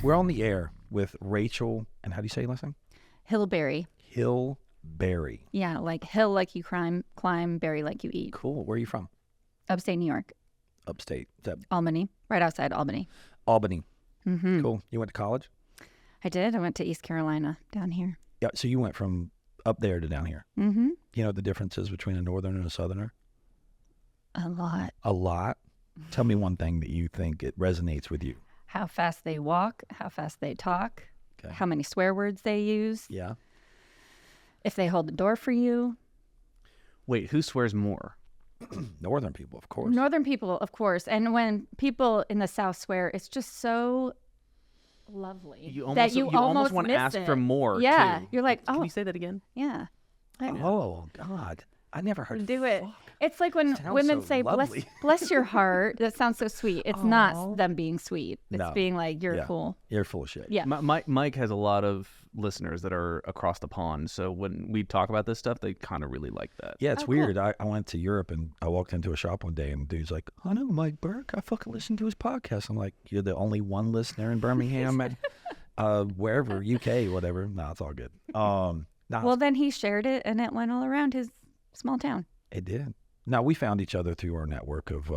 We're on the air with Rachel, and how do you say your last name? Hillberry. Hillberry. Yeah, like hill like you climb, berry like you eat. Cool. Where are you from? Upstate New York. Upstate. Is that Albany, right outside Albany. Albany? Mm-hmm. Cool. You went to college? I did. I went to East Carolina down here. Yeah. So you went from up there to down here. Mm-hmm. You know the differences between a northerner and a southerner? A lot. A lot? Tell me one thing that you think it resonates with you. How fast they walk, how fast they talk, Okay. how many swear words they use, Yeah. if they hold the door for you. Wait, who swears more? Northern people, of course. Northern people, of course. And when people in the South swear, it's just so lovely You almost, that you almost want to miss ask it. for more. Yeah. too. You're like, Can oh, you say that again? yeah. Oh, God. I never heard Do it. fuck. It's like when Sounds women so say, lovely. bless your heart. That sounds so sweet. It's Aw. not them being sweet. It's No. being like, you're Yeah. cool. You're full of shit. Yeah. Mike has a lot of listeners that are across the pond. So when we talk about this stuff, they kind of really like that. Yeah, it's Oh, cool. weird. I went to Europe and I walked into a shop one day and the dude's like, I know Mike Burke. I fucking listen to his podcast. I'm like, you're the only one listener in Birmingham and wherever, UK, whatever. No, it's all good. Well, then he shared it and it went all around his small town. It did. Now, we found each other through our network of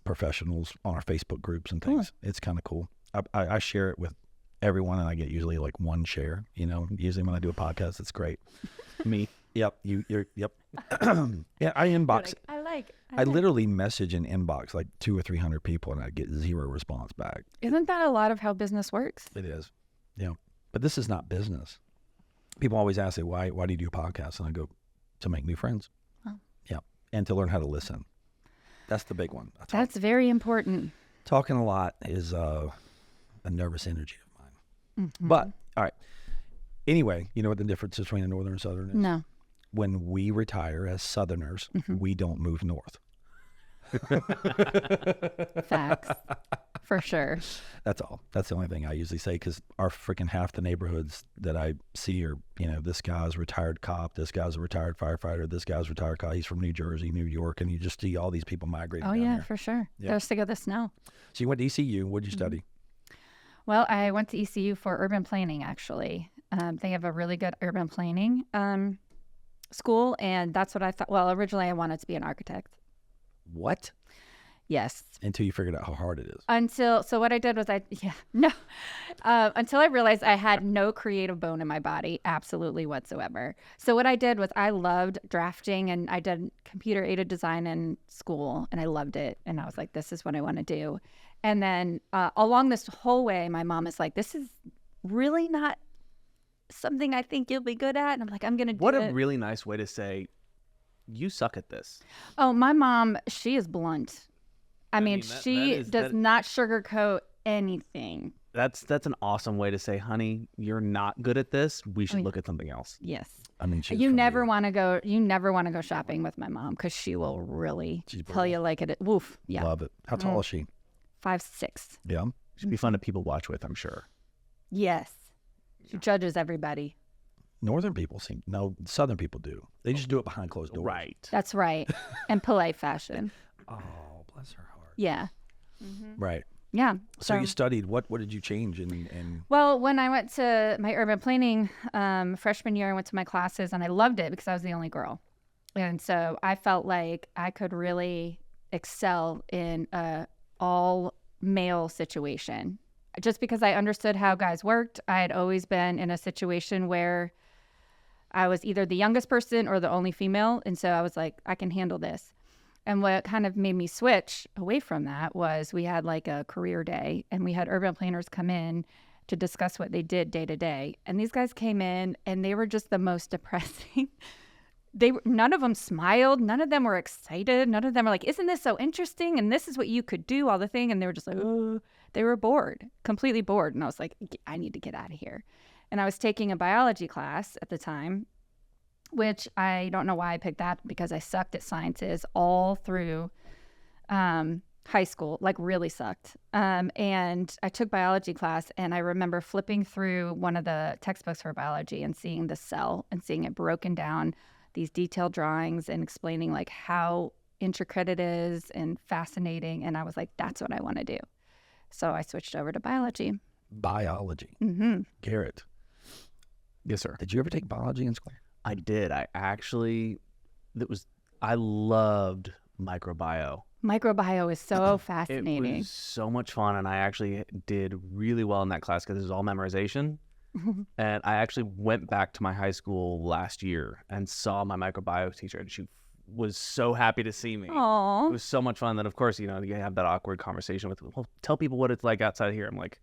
professionals on our Facebook groups and things. It's kind of cool. I share it with everyone and I get usually like one share, you know, usually when I do a podcast, it's great. Me. Yep. Yep. Yeah, I inbox. I literally message and inbox like 200 or 300 people and I get zero response back. Isn't that a lot of how business works? It is. Yeah. But this is not business. People always ask me, why do you do a podcast? And I go, to make new friends. Oh. Yeah. And to learn how to listen. That's the big one. That's very important. Talking a lot is a nervous energy of mine. Mm-hmm. But, all right. Anyway, you know what the difference between a northern and southern is? No. When we retire as southerners, we don't move north. Facts. For sure. That's all. That's the only thing I usually say because our freaking half the neighborhoods that I see are, you know, this guy's a retired cop, this guy's a retired firefighter, this guy's a retired cop. He's from New Jersey, New York, and you just see all these people migrating Oh, down yeah, there. for sure. Yeah. They're sick of the snow. So you went to ECU. What did you study? Well, I went to ECU for urban planning, actually. They have a really good urban planning school, and that's what I thought. Well, originally I wanted to be an architect. What? Yes. Until you figured out how hard it is. So what I did was until I realized I had no creative bone in my body, absolutely whatsoever. So what I did was I loved drafting and I did computer aided design in school and I loved it. And I was like, this is what I want to do. And then along this whole way, my mom is like, this is really not something I think you'll be good at. And I'm like, I'm going to do it. What a really nice way to say, you suck at this. Oh, my mom, she is blunt. I mean, she does not sugarcoat anything. That's an awesome way to say, honey, you're not good at this. We should look at something else. Yes. I mean, You never want to go shopping with my mom because she will really tell you like it. Woof. Yeah. Love it. How tall is she? 5'6". Yeah. Should be fun to people watch with, I'm sure. Yes. She judges everybody. Northern people Southern people do. They just do it behind closed doors. Right. That's right. In polite fashion. Oh, bless her heart. Yeah. Right. Yeah. So you studied, what did you change in Well, when I went to my urban planning freshman year, I went to my classes and I loved it because I was the only girl. And so I felt like I could really excel in a all male situation just because I understood how guys worked. I had always been in a situation where I was either the youngest person or the only female. And so I was like, I can handle this. And what kind of made me switch away from that was we had like a career day and we had urban planners come in to discuss what they did day to day. And these guys came in and they were just the most depressing. None of them smiled. None of them were excited. None of them were like, isn't this so interesting? And this is what you could do, all the thing. And they were just like, oh, they were bored, completely bored. And I was like, I need to get out of here. And I was taking a biology class at the time, which I don't know why I picked that because I sucked at sciences all through high school, like really sucked. And I took biology class and I remember flipping through one of the textbooks for biology and seeing the cell and seeing it broken down, these detailed drawings and explaining like how intricate it is and fascinating. And I was like, that's what I want to do. So I switched over to biology. Biology. Mm-hmm. Garrett, Yes, sir. did you ever take biology in school? I did. I loved microbio. Microbio is so It fascinating. was so much fun, and I actually did really well in that class because it was all memorization. And I actually went back to my high school last year and saw my microbio teacher, and she was so happy to see me. It Aww. was so much fun that, of course, you have that awkward conversation with, well, tell people what it's like outside here. I'm like,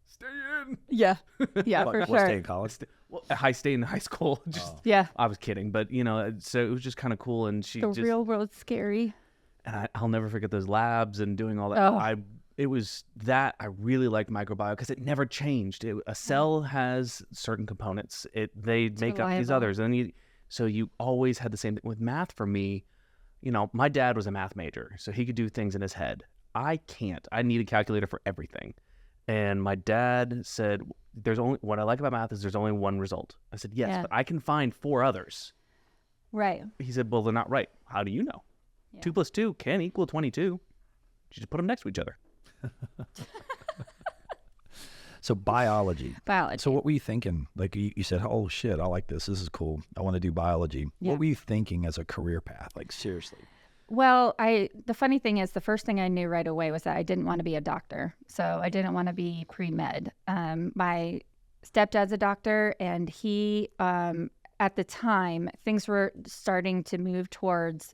stay in. Yeah. Yeah, for What, stay sure. in college? Well, I stayed in high school. Just Yeah. I was kidding, but so it was just kind of cool. And she The just, real world's scary. and I'll never forget those labs and doing all that. Oh. It was that I really liked microbiome because it never changed. A cell has certain components. They make up these reliable. others, and so you always had the same thing with math. For me, my dad was a math major, so he could do things in his head. I can't. I need a calculator for everything. And my dad said, what I like about math is there's only one result. I said, yes, Yeah. but I can find 4 others. Right. He said, well, they're not right. How do you know? Yeah. 2 + 2 can equal 22. You just put them next to each other. So biology. Biology. So what were you thinking? Like you said, oh shit, I like this. This is cool. I want to do biology. Yeah. What were you thinking as a career path? Like seriously. Well, the funny thing is the first thing I knew right away was that I didn't want to be a doctor. So I didn't want to be pre-med. My stepdad's a doctor, and he, at the time, things were starting to move towards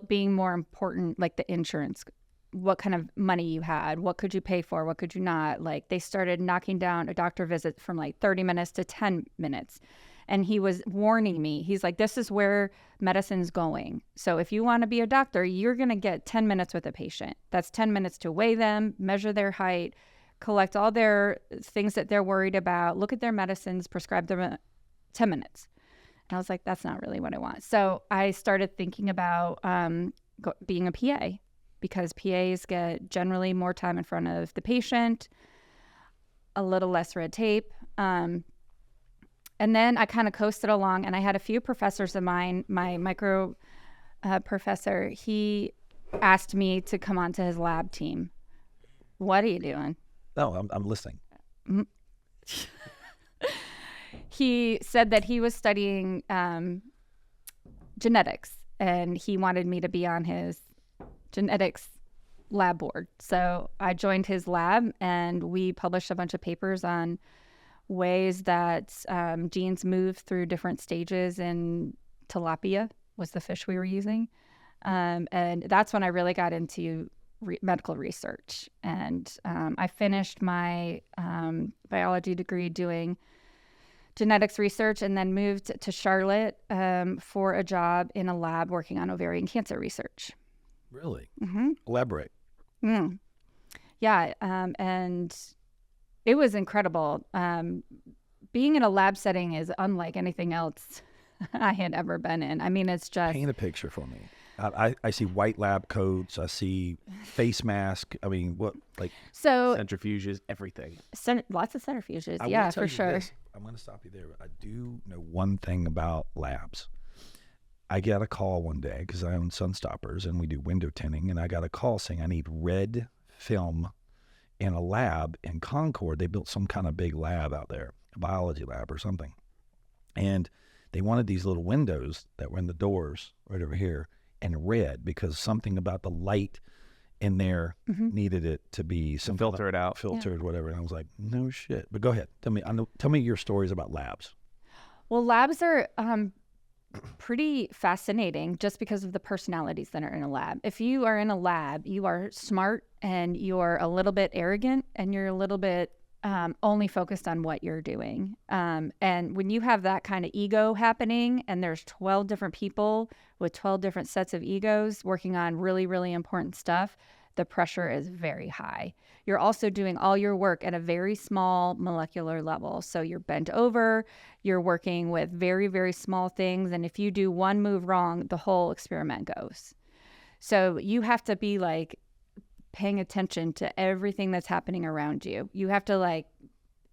being more important, like the insurance, what kind of money you had, what could you pay for, what could you not. Like they started knocking down a doctor visit from like 30 minutes to 10 minutes. And he was warning me. He's like, this is where medicine's going. So if you want to be a doctor, you're going to get 10 minutes with a patient. That's 10 minutes to weigh them, measure their height, collect all their things that they're worried about, look at their medicines, prescribe them 10 minutes. And I was like, that's not really what I want. So I started thinking about being a PA, because PAs get generally more time in front of the patient, a little less red tape. And then I kind of coasted along, and I had a few professors of mine. My micro professor, he asked me to come onto his lab team. What are you doing? No, I'm listening. He said that he was studying genetics, and he wanted me to be on his genetics lab board. So I joined his lab, and we published a bunch of papers on ways that genes move through different stages in tilapia was the fish we were using. And that's when I really got into medical research. And I finished my biology degree doing genetics research, and then moved to Charlotte for a job in a lab working on ovarian cancer research. Really? Mm-hmm. Elaborate. Mm. Yeah. And it was incredible. Being in a lab setting is unlike anything else I had ever been in. I mean, it's just... Paint a picture for me. I see white lab coats. I see face mask. I mean, what, like... So, Centrifuges, everything. lots of centrifuges. I will Yeah, tell for you sure. this. I'm going to stop you there. But I do know one thing about labs. I got a call one day because I own Sunstoppers and we do window tinting. And I got a call saying I need red film in a lab in Concord. They built some kind of big lab out there, a biology lab or something. And they wanted these little windows that were in the doors right over here in red, because something about the light in there needed it to be some Filter it out. filtered, whatever. And I was like, no shit. But go ahead. Tell me your stories about labs. Well, labs are pretty fascinating just because of the personalities that are in a lab. If you are in a lab, you are smart and you're a little bit arrogant and you're a little bit only focused on what you're doing. And when you have that kind of ego happening and there's 12 different people with 12 different sets of egos working on really, really important stuff, the pressure is very high. You're also doing all your work at a very small molecular level. So you're bent over, you're working with very, very small things. And if you do one move wrong, the whole experiment goes. So you have to be like paying attention to everything that's happening around you. You have to, like,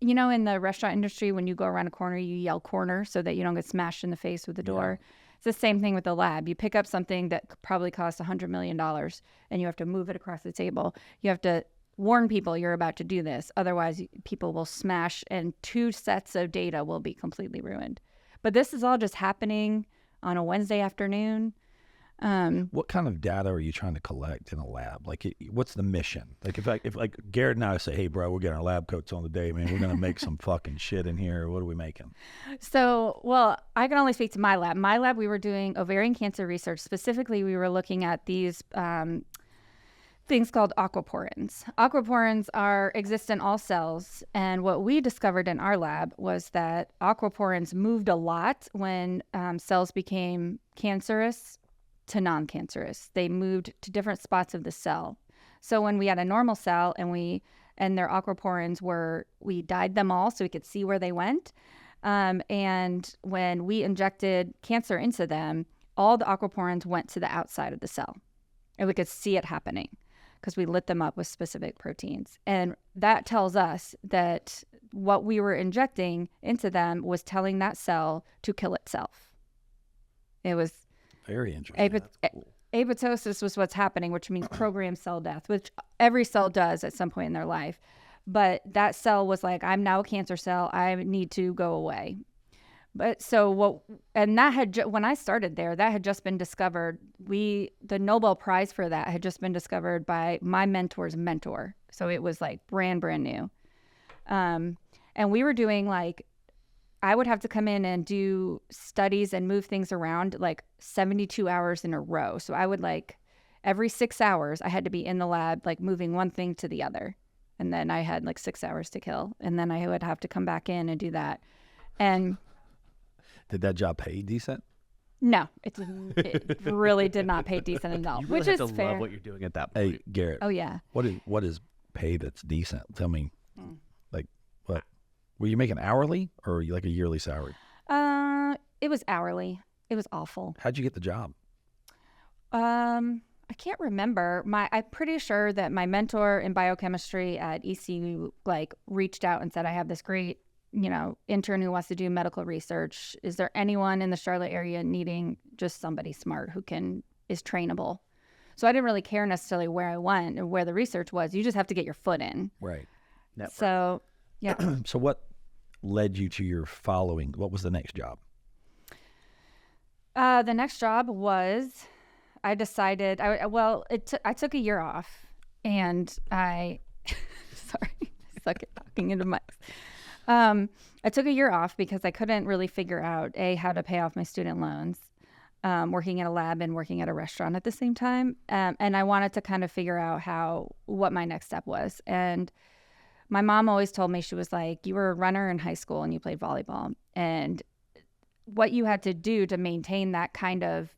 you know, in the restaurant industry, when you go around a corner, you yell corner so that you don't get smashed in the face with the door. It's the same thing with the lab. You pick up something that probably costs $100 million and you have to move it across the table. You have to warn people you're about to do this. Otherwise, people will smash and 2 sets of data will be completely ruined. But this is all just happening on a Wednesday afternoon. What kind of data are you trying to collect in a lab? Like, what's the mission? Like, if like Garrett and I say, hey, bro, we're getting our lab coats on today, man. We're going to make some fucking shit in here. What are we making? So, well, I can only speak to my lab. My lab, we were doing ovarian cancer research. Specifically, we were looking at these things called aquaporins. Aquaporins exist in all cells. And what we discovered in our lab was that aquaporins moved a lot when cells became cancerous to non-cancerous. They moved to different spots of the cell. So when we had a normal cell and their aquaporins we dyed them all so we could see where they went. And when we injected cancer into them, all the aquaporins went to the outside of the cell. And we could see it happening because we lit them up with specific proteins. And that tells us that what we were injecting into them was telling that cell to kill itself. It was very interesting. Apoptosis was what's happening, which means programmed cell death, which every cell does at some point in their life. But that cell was like, I'm now a cancer cell. I need to go away. But when I started there, that had just been discovered. The Nobel Prize for that had just been discovered by my mentor's mentor. So it was like brand new. And we were doing I would have to come in and do studies and move things around 72 hours in a row. So I would every 6 hours, I had to be in the lab, moving one thing to the other. And then I had 6 hours to kill. And then I would have to come back in and do that. And did that job pay decent? No, it really did not pay decent at all, You really which have is to fair. love what you're doing at that point. Hey, Garrett. Oh, yeah. What is pay that's decent? Tell me, what? Were you making hourly or a yearly salary? It was hourly. It was awful. How'd you get the job? I can't remember. I'm pretty sure that my mentor in biochemistry at ECU reached out and said, I have this great, intern who wants to do medical research. Is there anyone in the Charlotte area needing just somebody smart who is trainable? So I didn't really care necessarily where I went or where the research was. You just have to get your foot in. Right. Network. So, yeah. So what led you to your following? What was the next job? The next job was, I decided, I took a year off and sorry, I suck at talking into mics. I took a year off because I couldn't really figure out, how to pay off my student loans, working at a lab and working at a restaurant at the same time. And I wanted to kind of figure out what my next step was. And my mom always told me, she was like, you were a runner in high school and you played volleyball. And what you had to do to maintain that kind of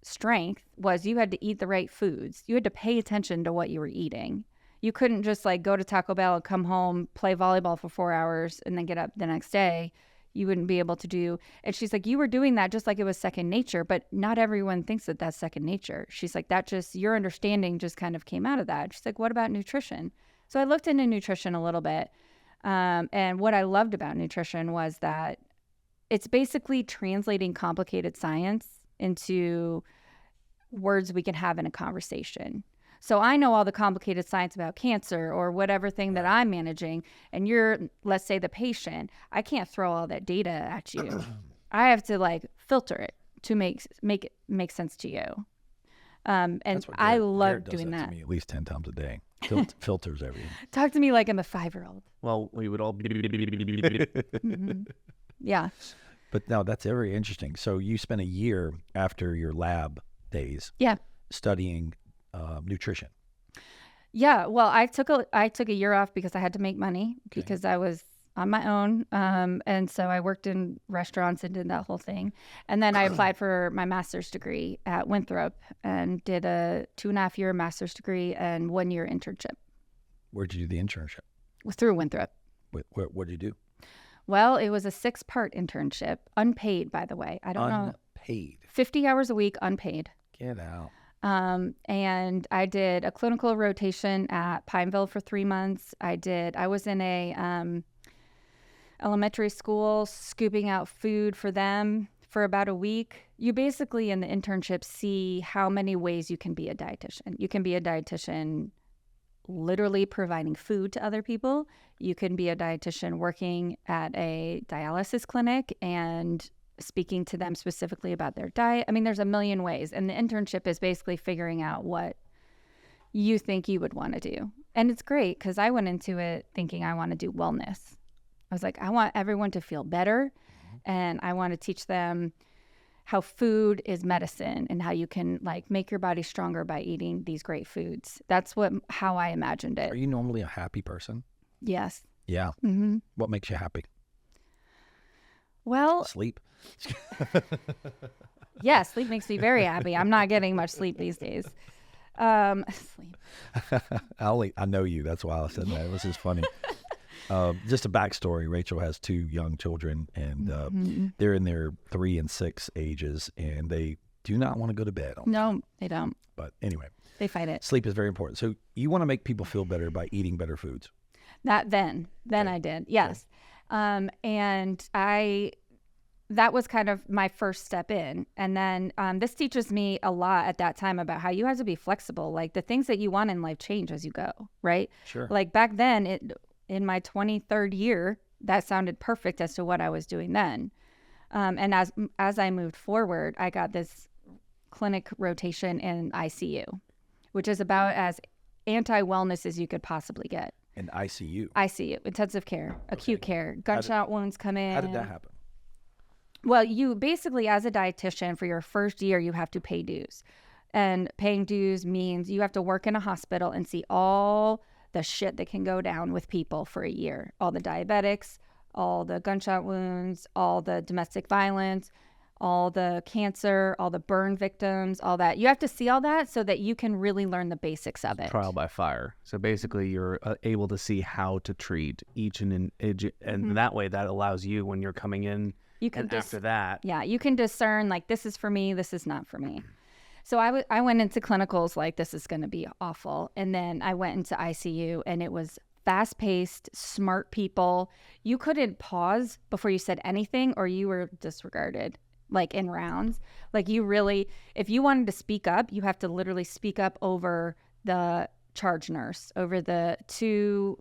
strength was you had to eat the right foods. You had to pay attention to what you were eating. You couldn't just go to Taco Bell and come home, play volleyball for 4 hours and then get up the next day. You wouldn't be able to do. And she's like, you were doing that just like it was second nature, but not everyone thinks that that's second nature. She's like, your understanding just kind of came out of that. She's like, what about nutrition? So I looked into nutrition a little bit. And what I loved about nutrition was that it's basically translating complicated science into words we can have in a conversation. So I know all the complicated science about cancer or whatever thing that I'm managing, and you're, let's say, the patient. I can't throw all that data at you. I have to filter it to make it make sense to you. And I love doing that. To me at least 10 times a day. Filters everything. Talk to me like I'm a 5-year-old. Well, we would all be. Mm-hmm. Yeah. But no, that's very interesting. So you spent a year after your lab days studying nutrition. Yeah. Well, I took a year off because I had to make money because I was on my own. And so I worked in restaurants and did that whole thing. And then I applied for my master's degree at Winthrop and did a 2.5-year master's degree and 1-year internship. Where'd you do the internship? Through Winthrop. What did you do? Well, it was a 6-part internship, unpaid, by the way. I don't know. Unpaid. 50 hours a week, unpaid. Get out. And I did a clinical rotation at Pineville for 3 months. I was in a elementary school scooping out food for them for about a week, you basically in the internship see how many ways you can be a dietitian. You can be a dietitian literally providing food to other people. You can be a dietitian working at a dialysis clinic and speaking to them specifically about their diet. I mean, there's a million ways. And the internship is basically figuring out what you think you would want to do. And it's great because I went into it thinking I want to do wellness. I was like, I want everyone to feel better. And I want to teach them how food is medicine and how you can like make your body stronger by eating these great foods. That's how I imagined it. Are you normally a happy person? Yes. Yeah. Mm-hmm. What makes you happy? Well, Sleep. yeah, sleep makes me very happy. I'm not getting much sleep these days. Sleep. I know you. That's why I said that. This is funny. Just a backstory. Rachel has 2 young children, and they're in their 3 and 6 ages, and they do not want to go to bed. No, they don't. But anyway, They fight it. sleep is very important. So you want to make people feel better by eating better foods. Then Okay. I did. Yes. And that was kind of my first step in. And then this teaches me a lot at that time about how you have to be flexible. Like the things that you want in life change as you go, right? Sure. Like back then, in my 23rd year, that sounded perfect as to what I was doing then. And as I moved forward, I got this clinic rotation in ICU, which is about as anti-wellness as you could possibly get. And ICU. ICU, intensive care, acute care, gunshot wounds come in. How did that happen? Well, you basically, as a dietitian, for your first year, you have to pay dues. And paying dues means you have to work in a hospital and see all the shit that can go down with people for a year. All the diabetics, all the gunshot wounds, all the domestic violence, all the cancer, all the burn victims, all that. You have to see all that so that you can really learn the basics of it. Trial by fire. So basically, you're able to see how to treat each and that way that allows you when you're coming in. You can And after that, Yeah, you can discern like this is for me, this is not for me. So I went into clinicals like this is going to be awful. And then I went into ICU and it was fast-paced, smart people. You couldn't pause before you said anything or you were disregarded, like in rounds. Like you really, if you wanted to speak up, you have to literally speak up over the charge nurse, over the 2,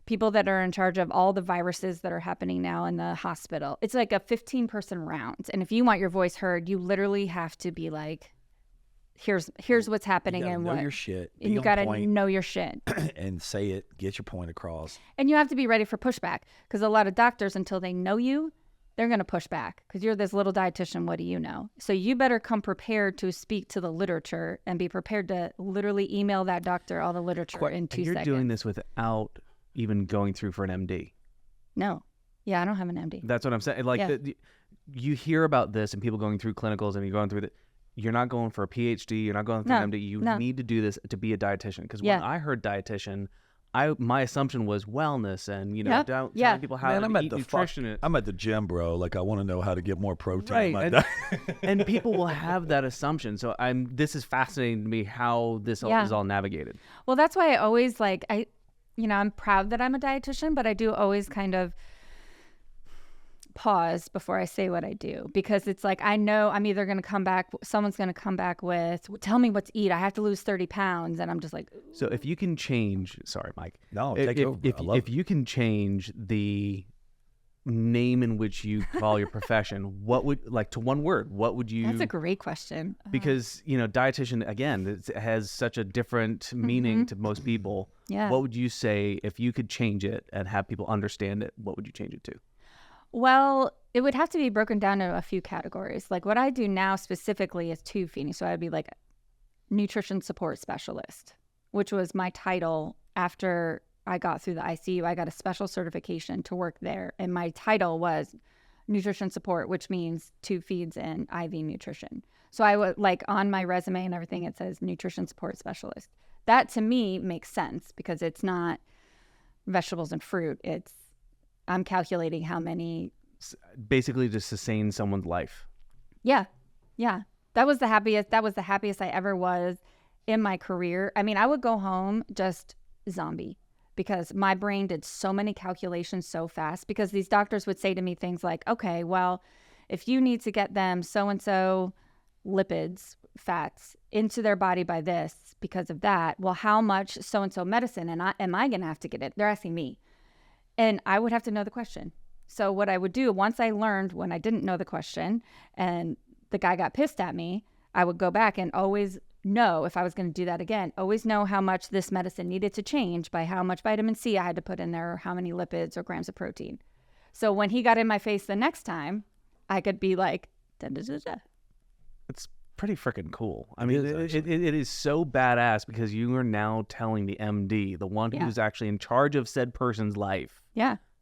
people that are in charge of all the viruses that are happening now in the hospital. It's like a 15-person round. And if you want your voice heard, you literally have to be like, here's what's happening and know what. your shit. And you got to know your shit. And say it. Get your point across. And you have to be ready for pushback because a lot of doctors, until they know you, they're going to push back because you're this little dietitian. What do you know? So you better come prepared to speak to the literature and be prepared to literally email that doctor all the literature in 2 you're seconds. doing this without even going through for an MD. No. Yeah, I don't have an MD. That's what I'm saying. Like Yeah. you hear about this and people going through clinicals and you're going through you're not going for a PhD. You're not going for an MD. You need to do this to be a dietitian. Because when I heard dietitian, my assumption was wellness and telling people how to eat nutrition. I'm at the gym, bro. Like I want to know how to get more protein. Right, in my and- diet. And people will have that assumption. So this is fascinating to me how this is all navigated. Well, that's why I always I'm proud that I'm a dietitian, but I do always kind of pause before I say what I do because it's like I know I'm either going to come back, someone's going to come back with, tell me what to eat. I have to lose 30 pounds. And I'm just like, ooh. So if you can change, sorry, Mike. No, take it over. If you can change the name in which you call your profession, what would, to one word, what would you? That's a great question. Because, dietitian, again, it has such a different meaning to most people. Yeah. What would you say if you could change it and have people understand it? What would you change it to? Well, it would have to be broken down into a few categories. Like what I do now specifically is tube feeding. So I'd be like nutrition support specialist, which was my title after I got through the ICU. I got a special certification to work there. And my title was nutrition support, which means tube feeds and IV nutrition. So I would on my resume and everything, it says nutrition support specialist. That to me makes sense because it's not vegetables and fruit. I'm calculating how many. Basically to sustain someone's life. Yeah. Yeah. That was the happiest I ever was in my career. I mean, I would go home just zombie because my brain did so many calculations so fast because these doctors would say to me things like, okay, well, if you need to get them so-and-so lipids, fats into their body by this because of that, well, how much so-and-so medicine am I going to have to get it? They're asking me. And I would have to know the question. So what I would do, once I learned when I didn't know the question and the guy got pissed at me, I would go back and always know, if I was going to do that again, always know how much this medicine needed to change by how much vitamin C I had to put in there, or how many lipids or grams of protein. So when he got in my face the next time, I could be like, da, da, da, da. It's pretty freaking cool. I mean, is, it is so badass because you are now telling the MD, the one who's actually in charge of said person's life,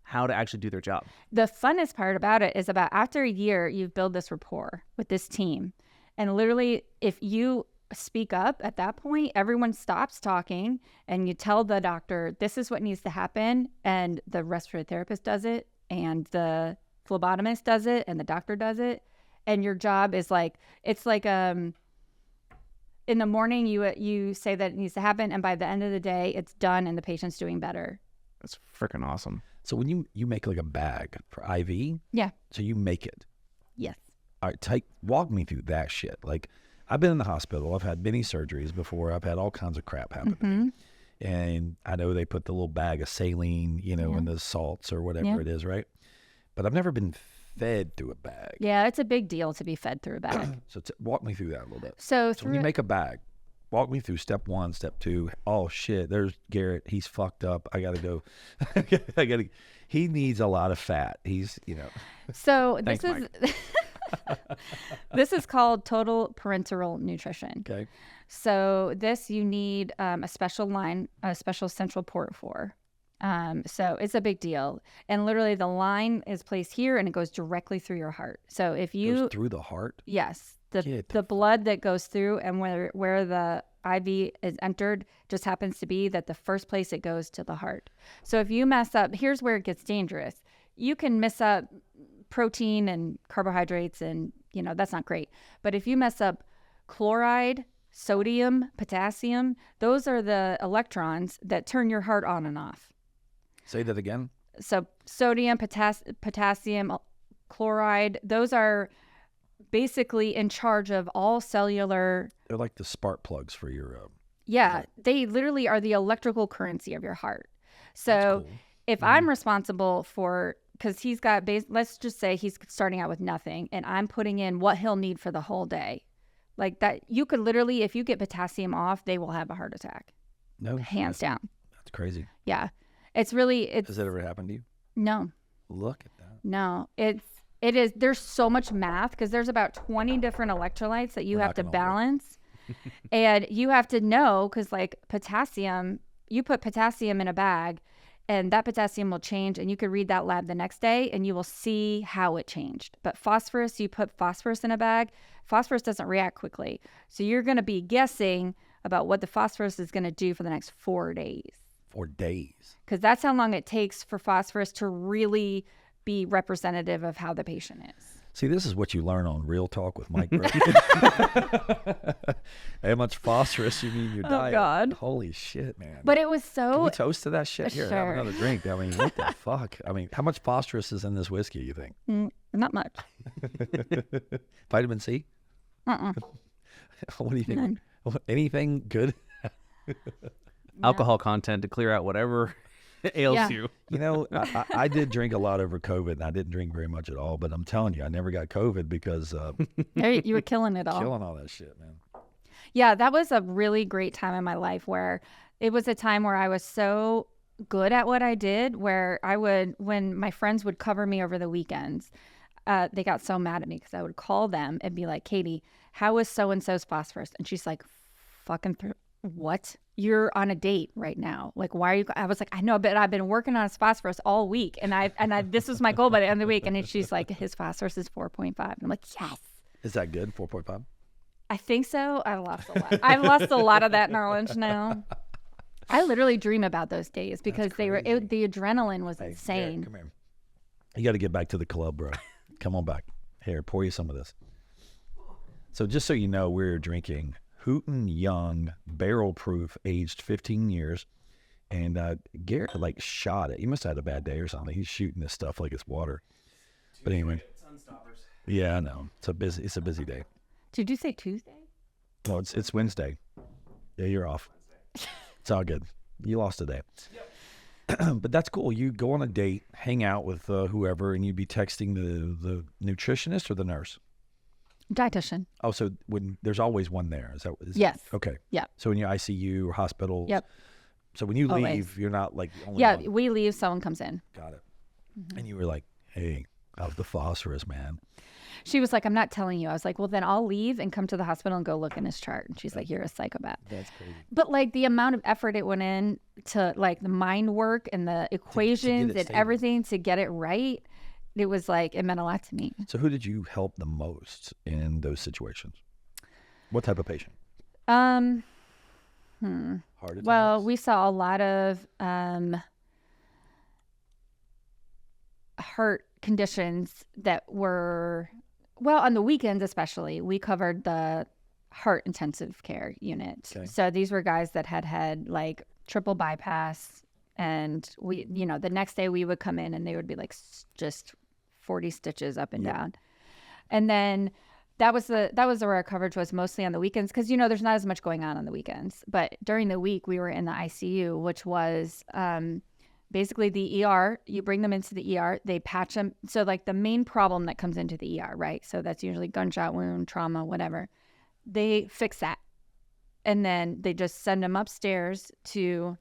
how to actually do their job. The funnest part about it is about after a year, you've built this rapport with this team. And literally, if you speak up at that point, everyone stops talking and you tell the doctor, this is what needs to happen. And the respiratory therapist does it, and the phlebotomist does it, and the doctor does it. And your job is like, it's like, in the morning, you say that it needs to happen. And by the end of the day, it's done and the patient's doing better. That's freaking awesome. So when you make like a bag for IV, so you make it. Yes. All right, walk me through that shit. Like, I've been in the hospital. I've had many surgeries before. I've had all kinds of crap happen to me. And I know they put the little bag of saline, and the salts or whatever it is, right? But I've never been fed through a bag. Yeah, it's a big deal to be fed through a bag. So walk me through that a little bit. So when you make a bag, walk me through step 1, step 2. Oh shit, there's Garrett. He's fucked up. I gotta go. He needs a lot of fat. He's, So Thanks, this is this is called total parenteral nutrition. Okay. So this you need a special line, a special central port for. So it's a big deal. And literally the line is placed here and it goes directly through your heart. So if you goes through the heart? Yes. The blood that goes through and where the IV is entered just happens to be that the first place it goes to the heart. So if you mess up, here's where it gets dangerous. You can mess up protein and carbohydrates and, that's not great. But if you mess up chloride, sodium, potassium, those are the electrons that turn your heart on and off. Say that again. So sodium, potassium, chloride, those are basically in charge of all cellular. They're like the spark plugs for your. They literally are the electrical currency of your heart. So cool. If I'm responsible for, because he's got let's just say he's starting out with nothing, and I'm putting in what he'll need for the whole day, like that, you could literally, if you get potassium off, they will have a heart attack. No, hands down. That's crazy. Yeah, it's really. Has that ever happened to you? No. Look at that. No, it is. There's so much math because there's about 20 different electrolytes that you have to balance. And you have to know, because like potassium, you put potassium in a bag and that potassium will change, and you could read that lab the next day and you will see how it changed. But phosphorus, you put phosphorus in a bag, phosphorus doesn't react quickly. So you're going to be guessing about what the phosphorus is going to do for the next 4 days. 4 days. Because that's how long it takes for phosphorus to really be representative of how the patient is. See, this is what you learn on Real Talk with Mike Burke. How much phosphorus you need in your diet. Oh, God. Holy shit, man. But it was so... Can we toast to that shit? Here, Sure. have another drink. I mean, what the fuck? I mean, how much phosphorus is in this whiskey, you think? Not much. Vitamin C? Uh-uh. What do you think? None. Anything good? Alcohol content to clear out whatever ails you. I did drink a lot over COVID, and I didn't drink very much at all. But I'm telling you, I never got COVID because You were killing it all. killing all that shit, man. Yeah, that was a really great time in my life where it was a time where I was so good at what I did, where I would, when my friends would cover me over the weekends, they got so mad at me because I would call them and be like, Katie, how is so-and-so's phosphorus? And she's like, what? You're on a date right now. Like, why are you? I was like, I know, but I've been working on his phosphorus all week. And I this was my goal by the end of the week. And then she's like, his phosphorus is 4.5. And I'm like, yes. Is that good? 4.5? I think so. I've lost a lot. I've lost a lot of that knowledge now. I literally dream about those days because the adrenaline was insane. Garrett, come here. You got to get back to the club, bro. Come on back. Here, pour you some of this. So just so you know, we're drinking Hooten Young Barrel Proof, aged 15 years. And Garrett shot it. He must have had a bad day or something. He's shooting this stuff like it's water. But anyway. Yeah, I know. It's a busy day. Did you say Tuesday? No, it's Wednesday. Yeah, you're off. It's all good. You lost a day. But that's cool. You go on a date, hang out with whoever, and you'd be texting the nutritionist or the nurse. Dietitian. Oh, so when there's always one there. Yes. Okay. Yeah. So in your ICU or hospital. Yep. So when you leave, Always. you're not like the only Yeah, one. we leave, someone comes in. Got it. And you were like, hey, I was the phosphorus man. She was like, I'm not telling you. I was like, well, then I'll leave and come to the hospital and go look in his chart. And she's like, you're a psychopath. That's crazy. But like the amount of effort it went in to like the mind work and the equations and stable. everything to get it right, it was like, it meant a lot to me. So who did you help the most in those situations? What type of patient? Heart attacks? Well, we saw a lot of heart conditions that were, well, on the weekends especially, we covered the heart intensive care unit. Okay. So these were guys that had like triple bypass, and we, the next day we would come in and they would be like just 40 stitches up and down. And then that was where our coverage was mostly on the weekends, because there's not as much going on the weekends. But during the week we were in the ICU, which was basically the ER. You bring them into the ER, they patch them. So like the main problem that comes into the ER, right? So that's usually gunshot wound, trauma, whatever. They fix that. And then they just send them upstairs to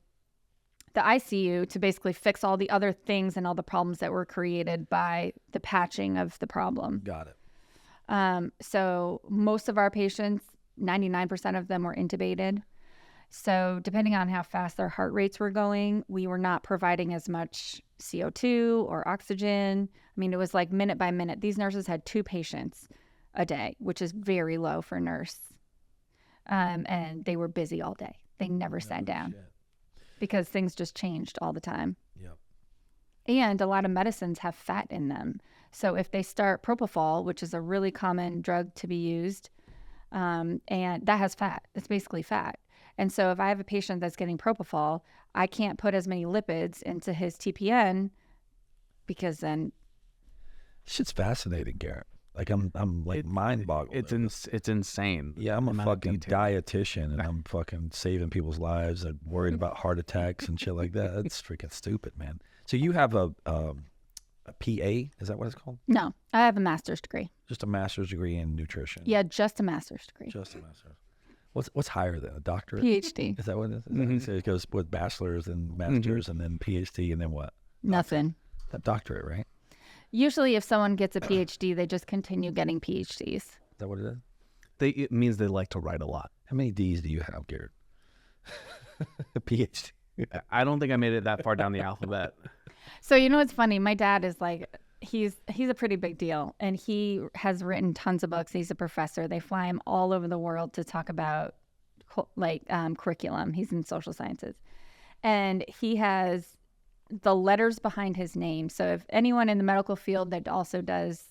the ICU to basically fix all the other things and all the problems that were created by the patching of the problem. Got it. So most of our patients, 99% of them were intubated. So depending on how fast their heart rates were going, we were not providing as much CO2 or oxygen. I mean, it was like minute by minute. These nurses had 2 patients a day, which is very low for a nurse. And they were busy all day. They never sat down because things just changed all the time. Yep. And a lot of medicines have fat in them. So if they start propofol, which is a really common drug to be used, and that has fat, it's basically fat. And so if I have a patient that's getting propofol, I can't put as many lipids into his TPN because then. Shit's fascinating, Garrett. Like I'm like mind boggled. It's insane. Yeah, I'm a amount of fucking detail. dietitian, and I'm fucking saving people's lives and worried about heart attacks and shit like that. That's freaking stupid, man. So you have a PA? Is that what it's called? No, I have a master's degree. Just a master's degree in nutrition. Yeah, just a master's degree. Just a master's. What's higher than a doctorate? PhD. Is that what it is? So it goes with bachelor's and master's and then PhD and then what? Nothing. That doctorate, right? Usually if someone gets a PhD, they just continue getting PhDs. Is that what it is? It means they like to write a lot. How many D's do you have, Garrett? A PhD. I don't think I made it that far down the alphabet. So what's funny? My dad is like, he's a pretty big deal, and he has written tons of books. He's a professor. They fly him all over the world to talk about curriculum. He's in social sciences, and he has the letters behind his name. So if anyone in the medical field that also does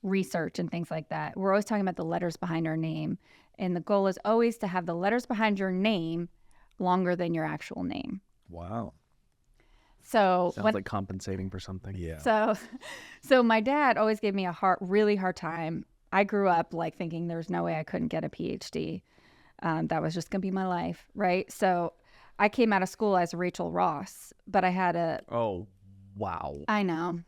research and things like that, we're always talking about the letters behind our name, and the goal is always to have the letters behind your name longer than your actual name. Wow. So Sounds like compensating for something. Yeah. So my dad always gave me a really hard time. I grew up like thinking there's no way I couldn't get a PhD. That was just gonna be my life, right? So I came out of school as Rachel Ross, but I had Oh, wow. I know.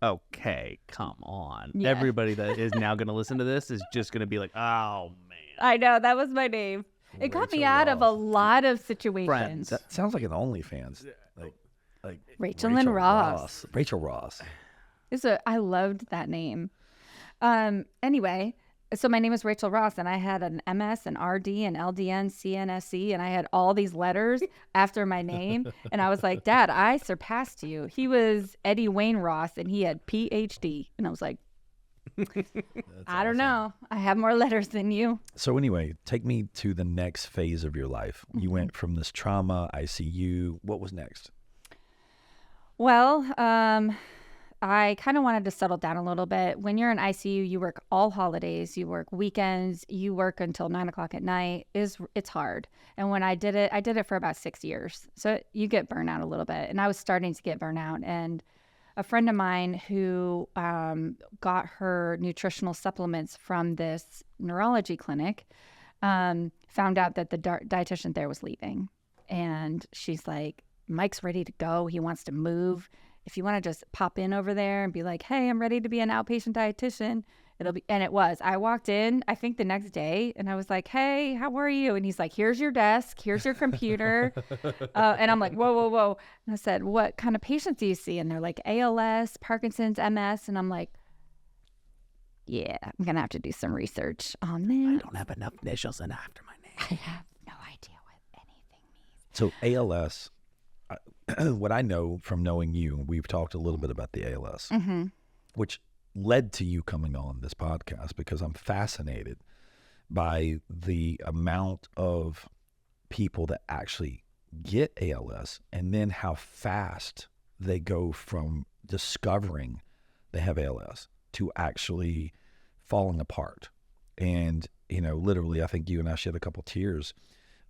Okay, come on. Yeah. Everybody that is now going to listen to this is just going to be like, oh, man. I know, that was my name. It got me Rachel out of a Ross. lot of situations. Friends. That sounds like an OnlyFans. Like Rachel and Ross. Rachel Ross. I loved that name. Anyway, so my name is Rachel Ross, and I had an MS, an RD, an LDN, CNSC, and I had all these letters after my name. And I was like, Dad, I surpassed you. He was Eddie Wayne Ross, and he had PhD. And I was like, I don't know. I have more letters than you. So anyway, take me to the next phase of your life. You went from this trauma, ICU. What was next? Well, I kind of wanted to settle down a little bit. When you're in ICU, you work all holidays, you work weekends, you work until 9:00 at night. It's hard. And when I did it for about 6 years. So you get burnout a little bit. And I was starting to get burnout. And a friend of mine who got her nutritional supplements from this neurology clinic found out that the dietitian there was leaving. And she's like, Mike's ready to go. He wants to move. If you want to just pop in over there and be like, hey, I'm ready to be an outpatient dietitian, it'll be. And it was. I walked in, I think the next day, and I was like, hey, how are you? And he's like, here's your desk. Here's your computer. And I'm like, whoa, whoa, whoa. And I said, what kind of patients do you see? And they're like, ALS, Parkinson's, MS. And I'm like, yeah, I'm going to have to do some research on that. I don't have enough initials in after my name. I have no idea what anything means. So ALS, what I know from knowing you, we've talked a little bit about the ALS, which led to you coming on this podcast because I'm fascinated by the amount of people that actually get ALS and then how fast they go from discovering they have ALS to actually falling apart. And, you know, literally, I think you and I shed a couple tears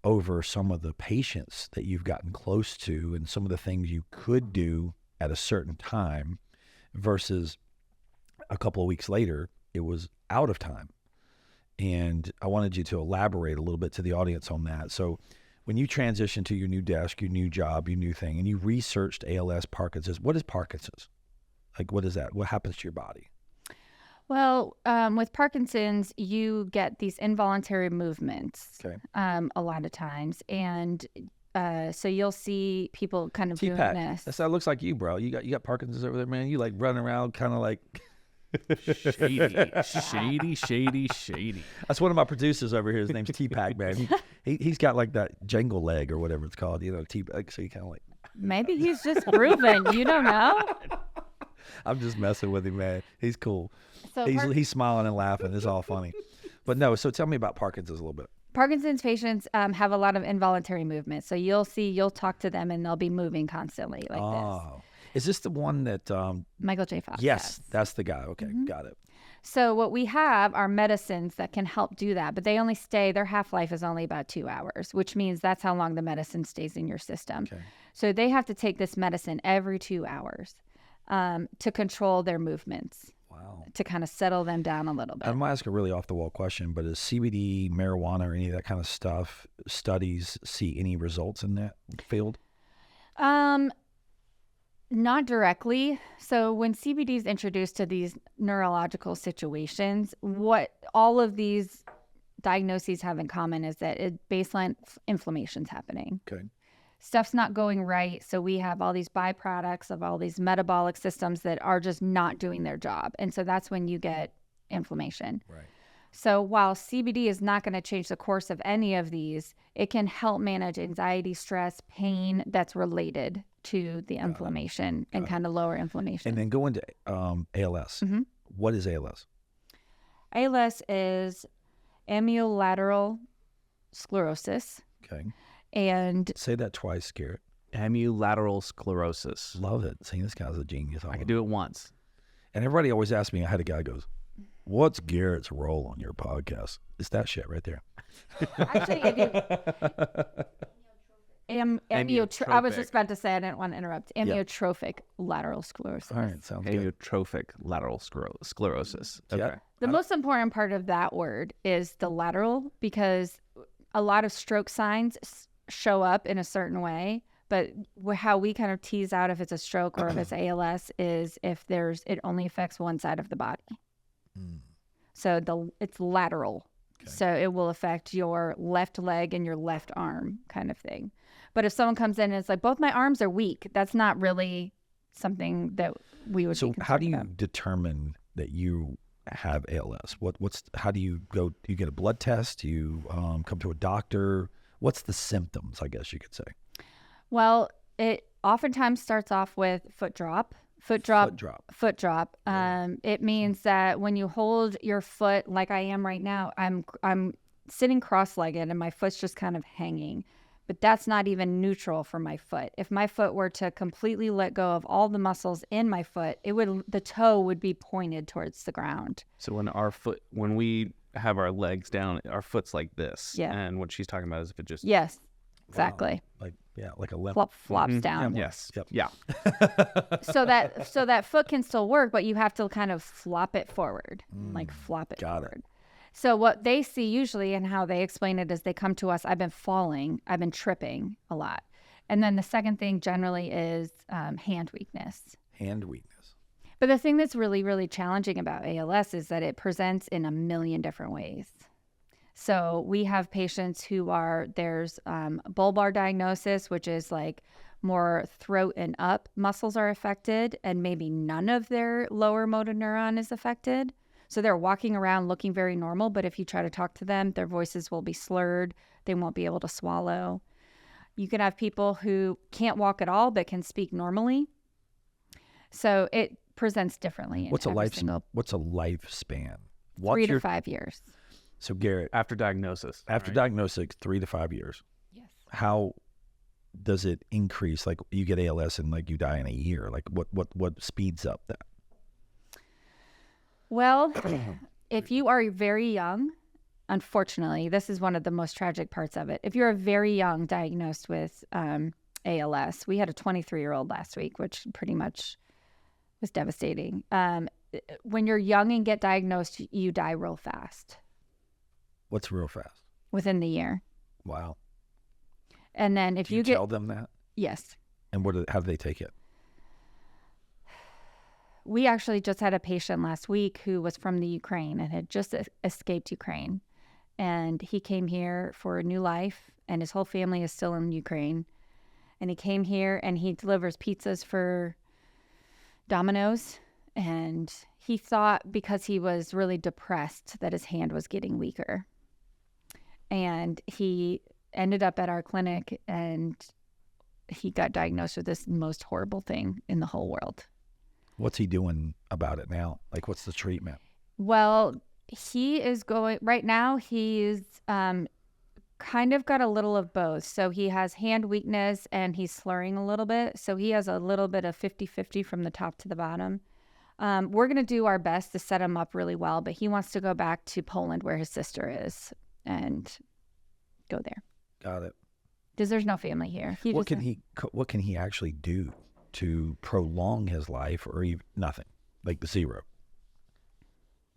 over some of the patients that you've gotten close to and some of the things you could do at a certain time versus a couple of weeks later, it was out of time. And I wanted you to elaborate a little bit to the audience on that. So when you transitioned to your new desk, your new job, your new thing, and you researched ALS, Parkinson's, what is Parkinson's? Like, what is that? What happens to your body? Well, with Parkinson's, you get these involuntary movements a lot of times. And so you'll see people kind of doing this. That looks like you, bro. You got Parkinson's over there, man. You like running around kind of like... shady. That's one of my producers over here. His name's T-Pack, man. He's got like that jangle leg or whatever it's called, you know, T-Pack. So he kind of like... Maybe he's just grooving. You don't know. I'm just messing with him, man. He's cool. So he's smiling and laughing. It's all funny. But no, so tell me about Parkinson's a little bit. Parkinson's patients have a lot of involuntary movement. So you'll talk to them and they'll be moving constantly like this. Is this the one that... Michael J. Fox Yes, has. that's the guy. Okay, got it. So what we have are medicines that can help do that, but they only stay, their half-life is only about 2 hours, which means that's how long the medicine stays in your system. Okay. So they have to take this medicine every 2 hours to control their movements. Wow. To kind of settle them down a little bit. I'm going to ask a really off-the-wall question, but is CBD, marijuana, or any of that kind of stuff, studies see any results in that field? Not directly. So when CBD is introduced to these neurological situations, what all of these diagnoses have in common is that baseline inflammation's happening. Okay. Stuff's not going right. So we have all these byproducts of all these metabolic systems that are just not doing their job. And so that's when you get inflammation. Right. So while CBD is not going to change the course of any of these, it can help manage anxiety, stress, pain that's related to the inflammation and kind of lower inflammation. And then go into ALS. Mm-hmm. What is ALS? ALS is amyolateral sclerosis. Okay. And say that twice, Garrett. Amyolateral sclerosis. Love it. See, this guy's a genius. I can do it once. And everybody always asks me, I had a guy goes, what's Garrett's role on your podcast? It's that shit right there. Actually, I do. I was just about to say, I didn't want to interrupt. Amyotrophic lateral sclerosis. All right, sounds good. Amyotrophic lateral sclerosis. Okay. Yeah. The most important part of that word is the lateral, because a lot of stroke signs show up in a certain way, but how we kind of tease out if it's a stroke or if it's ALS is if it only affects one side of the body. So it's lateral. Okay. So it will affect your left leg and your left arm kind of thing. But if someone comes in and it's like, both my arms are weak, that's not really something that we would be concerned how do you about. determine that you have ALS? How do you go? Do you get a blood test? Do you come to a doctor? What's the symptoms, I guess you could say? Well, it oftentimes starts off with foot drop. It means that when you hold your foot like I am right now, I'm sitting cross-legged and my foot's just kind of hanging. But that's not even neutral for my foot. If my foot were to completely let go of all the muscles in my foot, the toe would be pointed towards the ground. So when we have our legs down, our foot's like this. Yeah. And what she's talking about is if it just... Yes. Exactly. Like like a limp. Flops down. Yes. Yep. Yeah. So that foot can still work, but you have to kind of flop it forward, like flop it Got it. forward. So what they see usually and how they explain it is they come to us, I've been falling, I've been tripping a lot. And then the second thing generally is hand weakness. Hand weakness. But the thing that's really, really challenging about ALS is that it presents in a million different ways. So we have patients there's bulbar diagnosis, which is like more throat and up muscles are affected, and maybe none of their lower motor neuron is affected. So they're walking around looking very normal, but if you try to talk to them, their voices will be slurred. They won't be able to swallow. You can have people who can't walk at all, but can speak normally. So it presents differently. What's a lifespan? 3 to 5 years. So Garrett, After diagnosis. after diagnosis, 3 to 5 years. Yes. How does it increase? Like you get ALS and like you die in a year. Like what speeds up that? Well, if you are very young, unfortunately, this is one of the most tragic parts of it. If you're very young diagnosed with ALS, we had a 23-year-old last week, which pretty much was devastating. When you're young and get diagnosed, you die real fast. What's real fast? Within the year. Wow. And then if Do you get tell them that? yes. And how do they take it? We actually just had a patient last week who was from the Ukraine and had just escaped Ukraine. And he came here for a new life, and his whole family is still in Ukraine. And he came here and he delivers pizzas for Domino's. And he thought because he was really depressed that his hand was getting weaker. And he ended up at our clinic and he got diagnosed with this most horrible thing in the whole world. What's he doing about it now? Like, what's the treatment? Well, he is right now, he's kind of got a little of both. So he has hand weakness and he's slurring a little bit. So he has a little bit of 50-50 from the top to the bottom. We're going to do our best to set him up really well, but he wants to go back to Poland where his sister is and go there. Got it. Because there's no family here. What can he actually do to prolong his life, or even nothing? Like zero.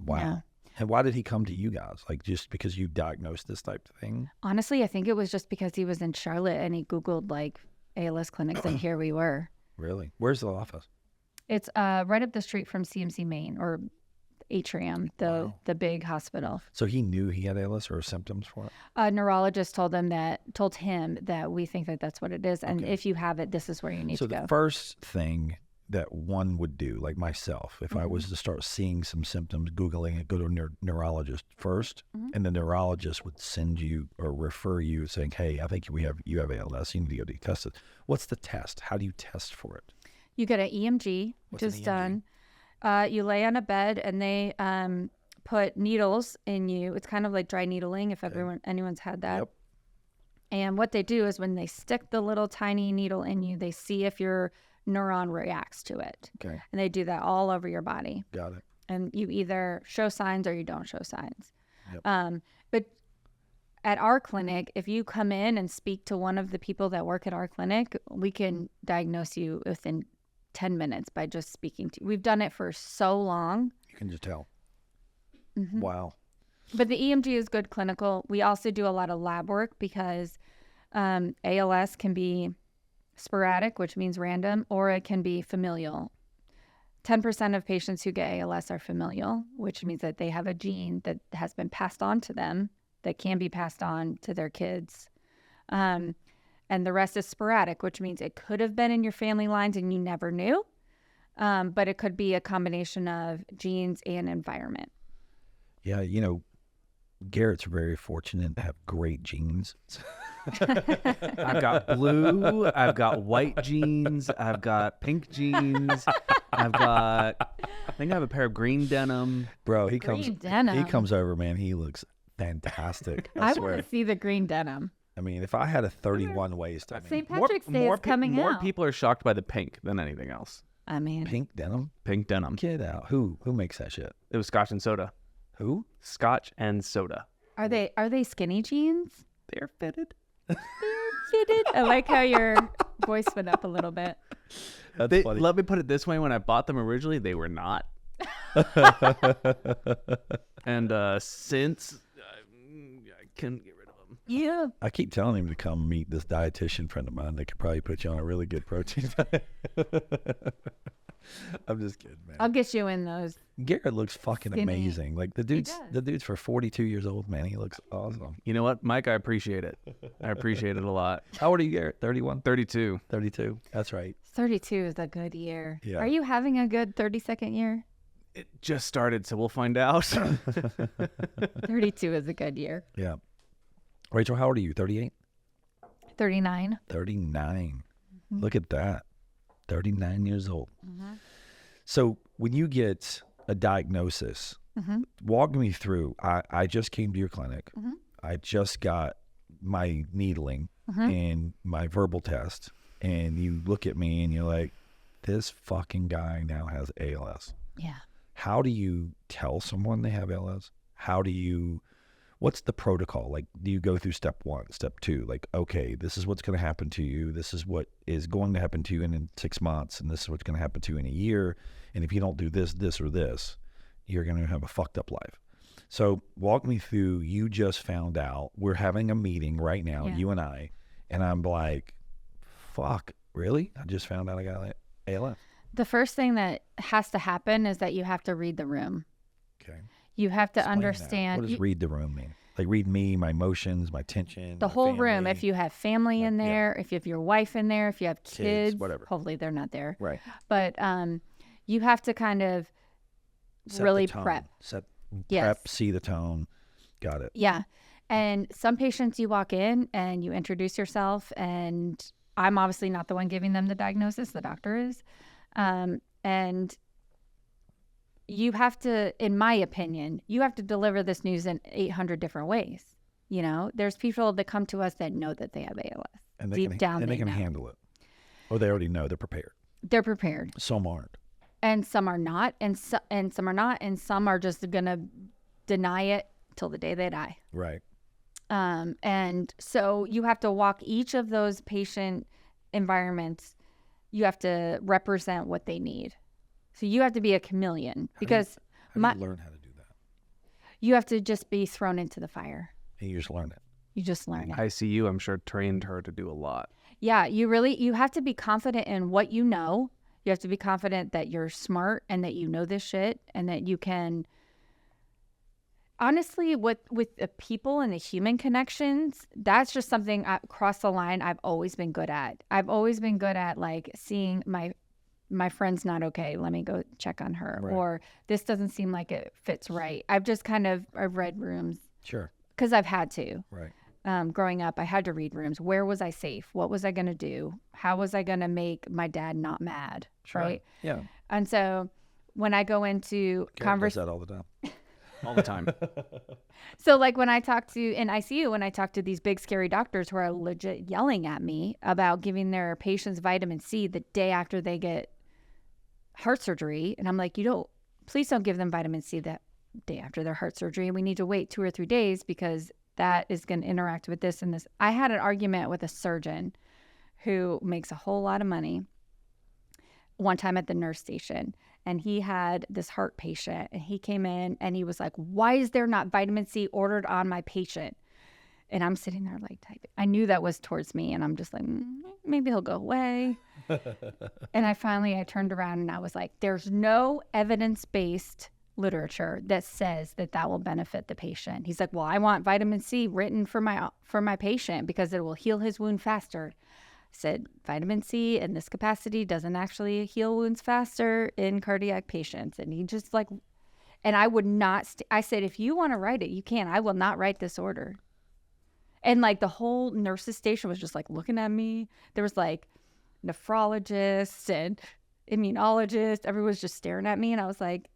Wow. Yeah. And why did he come to you guys? Like just because you diagnosed this type of thing? Honestly, I think it was just because he was in Charlotte and he Googled like ALS clinics and here we were. Really? Where's the office? It's right up the street from CMC Main or Atrium, the big hospital. So he knew he had ALS or symptoms for it? A neurologist told him that we think that that's what it is. And Okay. if you have it, this is where you need So to go. the first thing that one would do, like myself, if I Mm-hmm. was to start seeing some symptoms, Googling it, go to a neurologist first, Mm-hmm. and the neurologist would send you or refer you saying, hey, I think you have ALS, you need to go get tested. What's the test? How do you test for it? You get an EMG, What's which an is EMG? done. You lay on a bed and they put needles in you. It's kind of like dry needling if anyone's had that. Yep. And what they do is when they stick the little tiny needle in you, they see if your neuron reacts to it. Okay. And they do that all over your body. Got it. And you either show signs or you don't show signs. Yep. But at our clinic, if you come in and speak to one of the people that work at our clinic, we can diagnose you within 10 minutes by just speaking to you. We've done it for so long. You can just tell. Mm-hmm. Wow. But the EMG is good clinical. We also do a lot of lab work because ALS can be sporadic, which means random, or it can be familial. 10% of patients who get ALS are familial, which means that they have a gene that has been passed on to them that can be passed on to their kids. And the rest is sporadic, which means it could have been in your family lines and you never knew. But it could be a combination of genes and environment. Yeah, Garrett's very fortunate to have great genes. I've got blue, I've got white jeans, I've got pink jeans, I think I have a pair of green denim. Bro, he Green denim. comes over, man. He looks fantastic. I I swear. want to see the green denim. I mean, if I had a 31 waist, St. Patrick's Day is coming more out. people are shocked by the pink than anything else. I mean, pink denim, Pink denim. get out. Who makes that shit? It was Scotch and soda. Who? Scotch and soda. are they skinny jeans? They're fitted. I like how your voice went up a little bit. That's funny. Let me put it this way: when I bought them originally, they were not. And since I couldn't get rid of them. Yeah. I keep telling him to come meet this dietitian friend of mine. They could probably put you on a really good protein diet. I'm just kidding, man. I'll get you in those. Garrett looks fucking Skinny. amazing. Like the dude's for 42 years old, man. He looks awesome. You know what, Mike? I appreciate it. I appreciate it a lot. How old are you, Garrett? 31? 32. 32. That's right. 32 is a good year. Yeah. Are you having a good 32nd year? It just started, so we'll find out. 32 is a good year. Yeah. Rachel, how old are you? 38? 39. 39. Look at that. 39 years old. So when you get a diagnosis, walk me through. I just came to your clinic. I just got my needling and my verbal test. And you look at me and you're like, this fucking guy now has ALS. Yeah. How do you tell someone they have ALS? What's the protocol? Like, do you go through step 1, step 2? Like, okay, this is what's going to happen to you. This is what is going to happen to you in 6 months. And this is what's going to happen to you in a year. And if you don't do this, this, or this, you're going to have a fucked up life. So walk me through. You just found out. We're having a meeting right now, you and I. And I'm like, fuck, really? I just found out I got ALS. The first thing that has to happen is that you have to read the room. Okay. You have to Explain that. understand. What does read the room mean? Like read me, my emotions, my tension. The my whole room. family. If you have family in there, if you have your wife in there, if you have kids, whatever. Hopefully they're not there. Right. But you have to kind of Set really the tone. prep. Prep, see the tone. Got it. Yeah. And some patients you walk in and you introduce yourself, and I'm obviously not the one giving them the diagnosis, the doctor is. And you have to, in my opinion, you have to deliver this news in 800 different ways. You know, there's people that come to us that know that they have ALS. And they Deep can, down, and they can know. handle it. Or they already know. They're prepared. They're prepared. Some aren't. And some are not, and some are not, and some are just gonna deny it till the day they die. Right. And so you have to walk each of those patient environments. You have to represent what they need. So you have to be a chameleon because how do you learn how to do that? you have to just be thrown into the fire. And you just learn it. You just learn it. ICU, I'm sure, trained her to do a lot. Yeah, you have to be confident in what you know. You have to be confident that you're smart and that you know this shit and that you can. Honestly, with the people and the human connections, that's just something across the line I've always been good at. I've always been good at like seeing my friend's not okay. Let me go check on her. Right. Or this doesn't seem like it fits right. I've read rooms Sure. because I've had to. Right. Growing up, I had to read rooms. Where was I safe? What was I going to do? How was I going to make my dad not mad? Sure. Right. Yeah. And so when I go into Garrett does that all the time. All the time. So like when I talk to in ICU, when I talk to these big scary doctors who are legit yelling at me about giving their patients vitamin C the day after they get heart surgery, and I'm like, please don't give them vitamin C that day after their heart surgery. We need to wait 2 or 3 days because that is going to interact with this and this. I had an argument with a surgeon who makes a whole lot of money one time at the nurse station. And he had this heart patient, and he came in and he was like, why is there not vitamin C ordered on my patient? And I'm sitting there like typing. I knew that was towards me, and I'm just like, maybe he'll go away. And I turned around and I was like, there's no evidence-based literature that says that will benefit the patient. He's like, well, I want vitamin C written for my patient because it will heal his wound faster. Said vitamin C in this capacity doesn't actually heal wounds faster in cardiac patients. And he just like, and I would not, I said, if you want to write it, you can. I will not write this order. And like the whole nurses station was just like looking at me. There was like nephrologists and immunologists. Everyone was just staring at me. And I was like,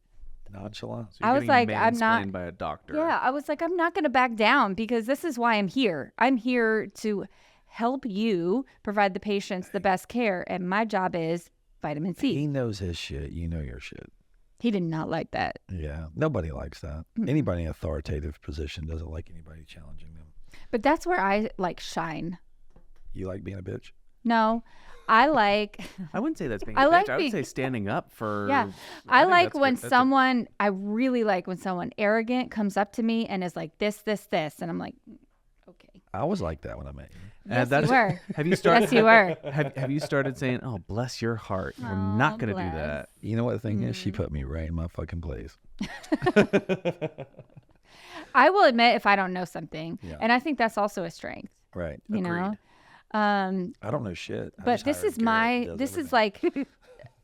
nonchalant. So you're I was like, getting I'm not, mansplained by a doctor. yeah, I was like, I'm not going to back down because this is why I'm here. I'm here to help you provide the patients the best care. And my job is vitamin C. He knows his shit. You know your shit. He did not like that. Yeah. Nobody likes that. Mm-mm. Anybody in an authoritative position doesn't like anybody challenging them. But that's where I like shine. You like being a bitch? No, I like. I wouldn't say that's being I a bitch. like I would being- say standing up for. Yeah. think I like that's when good. That's someone, I really like when someone arrogant comes up to me and is like this. And I'm like, okay. I was like that when I met you. Yes, that you is- were. Have you started? Yes, you were. Have you started saying, "Oh, bless your heart"? You're Aw, not going to bless. do that. You know what the thing is? She put me right in my fucking place. I will admit if I don't know something. Yeah. And I think that's also a strength, Right. you know? I don't know shit. I But just this hired is Garrett, does this everything. is like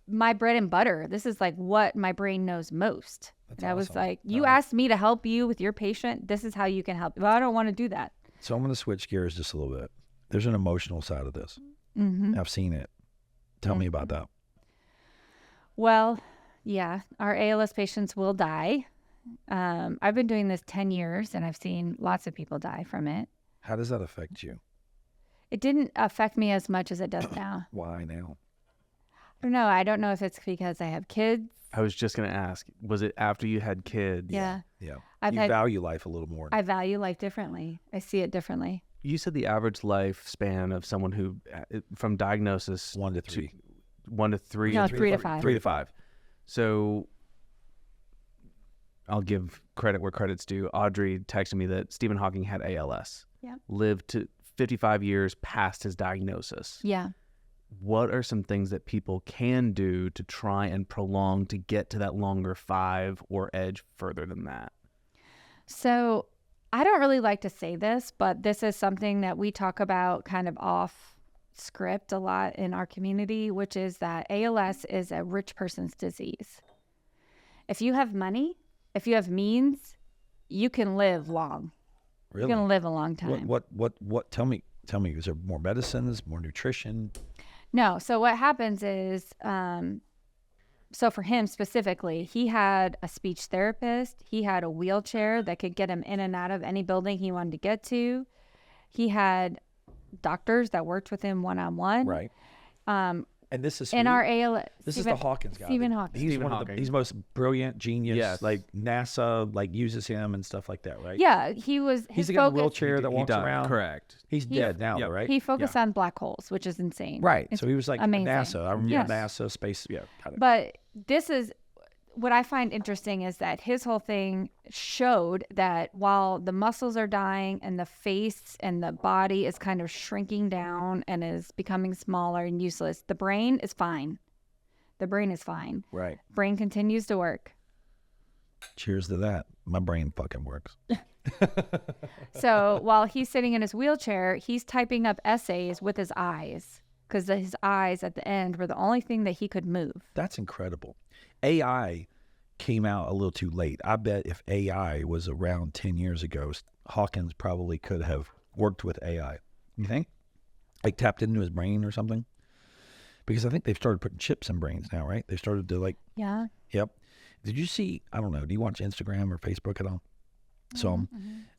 my bread and butter. This is like what my brain knows most. That's And I was awesome. like, you asked me to help you with your patient. This is how you can help. Well, I don't want to do that. So I'm going to switch gears just a little bit. There's an emotional side of this. Mm-hmm. I've seen it. Tell me about that. Well, yeah, our ALS patients will die. I've been doing this 10 years and I've seen lots of people die from it. How does that affect you? It didn't affect me as much as it does now. Why now? I don't know. I don't know if it's because I have kids. I was just going to ask, was it after you had kids? Yeah. Yeah. I've you had, value life a little more. I value life differently. I see it differently. You said the average lifespan of someone who, from diagnosis, 1 to 3. 1 to 3. No, and 3 to 5. 3 to 5. So I'll give credit where credit's due. Audrey texted me that Stephen Hawking had ALS. Yeah. Lived to 55 years past his diagnosis. Yeah. What are some things that people can do to try and prolong to get to that longer 5 or edge further than that? So I don't really like to say this, but this is something that we talk about kind of off script a lot in our community, which is that ALS is a rich person's disease. If you have money, if you have means, you can live long. Really? You can live a long time. What tell me, is there more medicines, more nutrition? No. So what happens is, so for him specifically, he had a speech therapist. He had a wheelchair that could get him in and out of any building he wanted to get to. He had doctors that worked with him one-on-one. Right. And this is In who? our ALS. This is the Hawkins guy. Stephen Hawking. He's Stephen one of Hawking. he's the most brilliant genius. Yes. Like NASA uses him and stuff like that, right? Yeah, he was. He's His the guy in the focus, wheelchair that He walks died. around. Correct. He's dead now, Yep. though, right? he focused on black holes, which is insane. Right. It's So he was like amazing. NASA. I remember Yes. NASA space. Yeah. Got it. But this is what I find interesting is that his whole thing showed that while the muscles are dying and the face and the body is kind of shrinking down and is becoming smaller and useless, the brain is fine. The brain is fine. Right. Brain continues to work. Cheers to that. My brain fucking works. So while he's sitting in his wheelchair, he's typing up essays with his eyes because his eyes at the end were the only thing that he could move. That's incredible. AI came out a little too late. I bet if AI was around 10 years ago, Hawkins probably could have worked with AI. You think? Like tapped into his brain or something? Because I think they've started putting chips in brains now, right? They started to like, Yeah. yep. Did you see, I don't know, do you watch Instagram or Facebook at all? So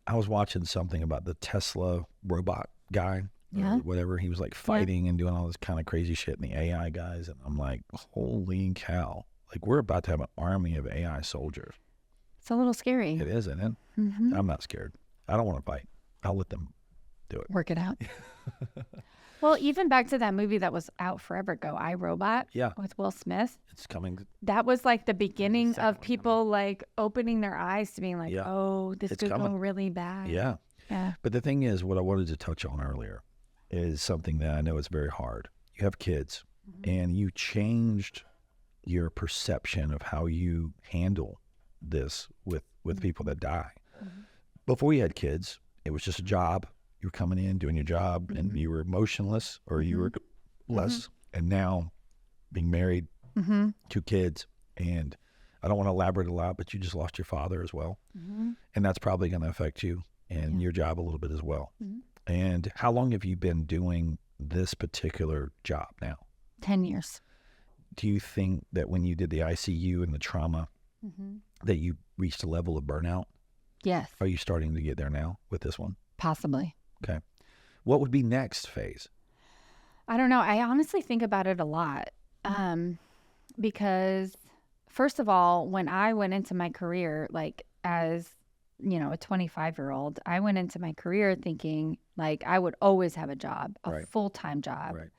I was watching something about the Tesla robot guy, Yeah. or whatever. He was like fighting and doing all this kind of crazy shit, and the AI guys. And I'm like, holy cow. Like, we're about to have an army of AI soldiers. It's a little scary. It is, isn't it? Mm-hmm. I'm not scared. I don't want to fight. I'll let them do it. Work it out. Well, even back to that movie that was out forever ago, I, Robot, Yeah, with Will Smith. it's coming. That was like the beginning second of one people like opening their eyes to being like, Yeah. oh, this It's could go coming. really bad. Yeah. Yeah. But the thing is, what I wanted to touch on earlier is something that I know is very hard. You have kids, and you changed your perception of how you handle this with people that die. Before you had kids, it was just a job. You were coming in, doing your job, and you were emotionless or you were less. And now being married, Mm-hmm. 2 kids, and I don't want to elaborate a lot, but you just lost your father as well. Mm-hmm. And that's probably going to affect you and your job a little bit as well. Mhm. And how long have you been doing this particular job now? 10 years. Do you think that when you did the ICU and the trauma Mm-hmm. that you reached a level of burnout? Yes, Are you starting to get there now with this one? possibly. Okay. What would be next phase? I don't know. I honestly think about it a lot because, first of all, when I went into my career, like as a 25-year-old, I went into my career thinking like I would always have a job, a Right. full-time job. Right.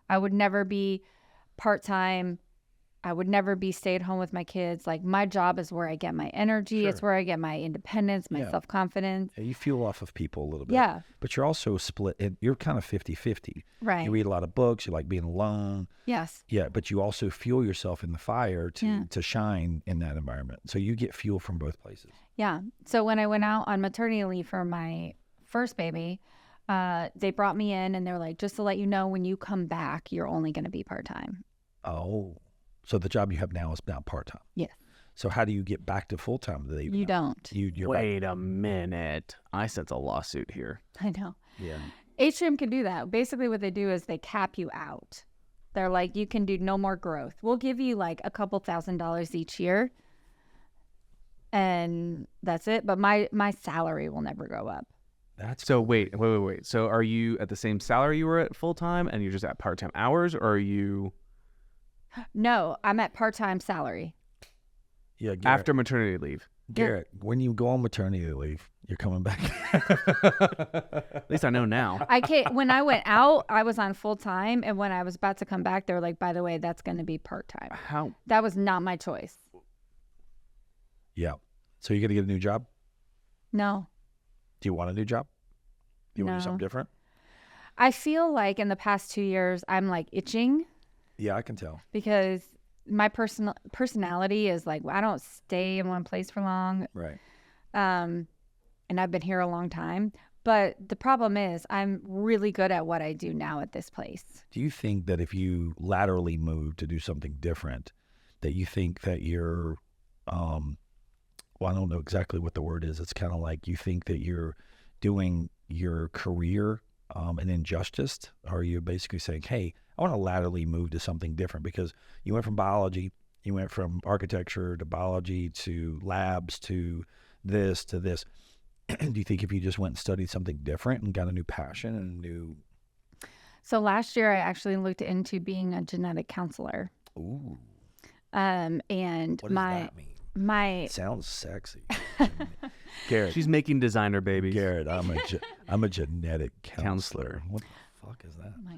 I would never be part-time. I would never be stay at home with my kids. Like my job is where I get my energy. It's Sure. where I get my independence, my Yeah. self-confidence. Yeah, you fuel off of people a little bit. Yeah. But you're also split. You're kind of 50-50. Right. You read a lot of books. You like being alone. Yes. Yeah, but you also fuel yourself in the fire to Yeah. to shine in that environment. So you get fuel from both places. Yeah. So when I went out on maternity leave for my first baby, they brought me in and they're like, just to let you know, when you come back, you're only going to be part-time. Oh, so the job you have now is now part-time. Yes. So how do you get back to full-time? Do they even You know? don't. You're Wait a minute. I sense a lawsuit here. I know. Yeah. HM can do that. Basically what they do is they cap you out. They're like, you can do no more growth. We'll give you like a couple $1,000s each year. And that's it. But my salary will never go up. That's So wait. So are you at the same salary you were at full time, and you're just at part time hours, or are you No, I'm at part-time salary. yeah. Garrett, after maternity leave? Garrett, when you go on maternity leave, you're coming back. At least I know now. I can't. When I went out, I was on full-time. And when I was about to come back, they were like, by the way, that's going to be part-time. How? That was not my choice. Yeah. So you're gonna get a new job? No. Do you want a new job? Do you want to do No. something different? I feel like in the past 2 years, I'm like itching Yeah, I can tell. because my personality is like, I don't stay in one place for long. Right. And I've been here a long time. But the problem is I'm really good at what I do now at this place. Do you think that if you laterally move to do something different, that you think that you're, well, I don't know exactly what the word is. It's kind of like you think that you're doing your career an injustice? Or are you basically saying, hey, I want to laterally move to something different because you went from biology, you went from architecture to biology to labs to this to this. Do you think if you just went and studied something different and got a new passion and a new... So last year, I actually looked into being a genetic counselor. Ooh, And what does that mean? my Sounds sexy. Garrett, She's making designer babies. Garrett, I'm a genetic counselor. What the fuck is that? My